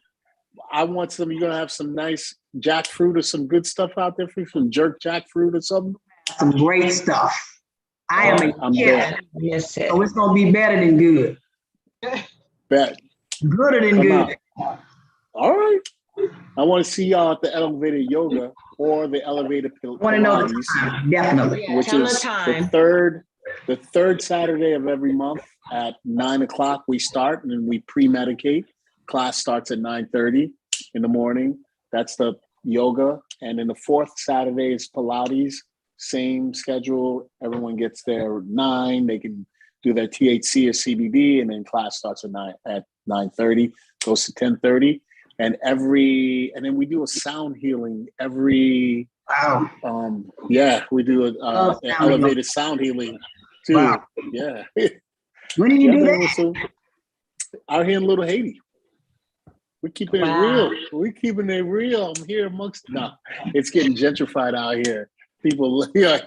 I want some. You're gonna have some nice jackfruit or some good stuff out there for you, some jerk jackfruit or something. Some great stuff. I am a kid. Yes, so it's gonna be better than good. Bet. Gooder than good. All right. I want to see y'all at the elevated yoga or the elevated Pilates. Want to know the time? Definitely. Yeah, which is the third Saturday of every month at 9:00. We start and then we pre-medicate. Class starts at 9:30 in the morning. That's the yoga. And then the fourth Saturday is Pilates. Same schedule. Everyone gets there at 9. They can do their THC or CBD, and then class starts at 9:30. Goes to 10:30. And then we do a sound healing every. Wow. We do an elevated sound healing too. Wow. Yeah. When do you do that? Out here in Little Haiti. We're keeping it real. We're keeping it real. I'm here amongst. No, it's getting gentrified out here. People, it's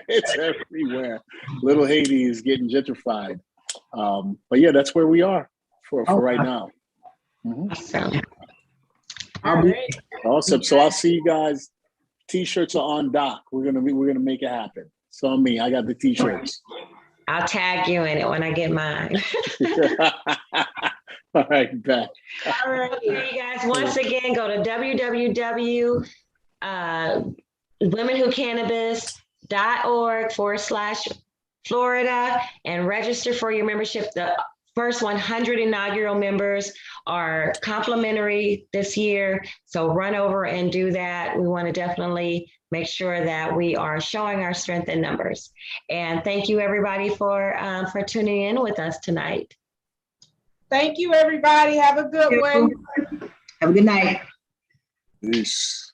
it's everywhere. Little Haiti is getting gentrified. But yeah, that's where we are for right now. Awesome. Awesome. So I'll see you guys. T-shirts are on dock. We're gonna make it happen. So on me, I got the T-shirts. I'll tag you in it when I get mine. All right, back. All right, you guys. Once again, go to www.womenwhocannabis cannabis.org/Florida and register for your membership. The first 100 inaugural members are complimentary this year. So run over and do that. We want to definitely make sure that we are showing our strength in numbers. And thank you everybody for tuning in with us tonight. Thank you, everybody. Have a good one. Have a good night. Peace.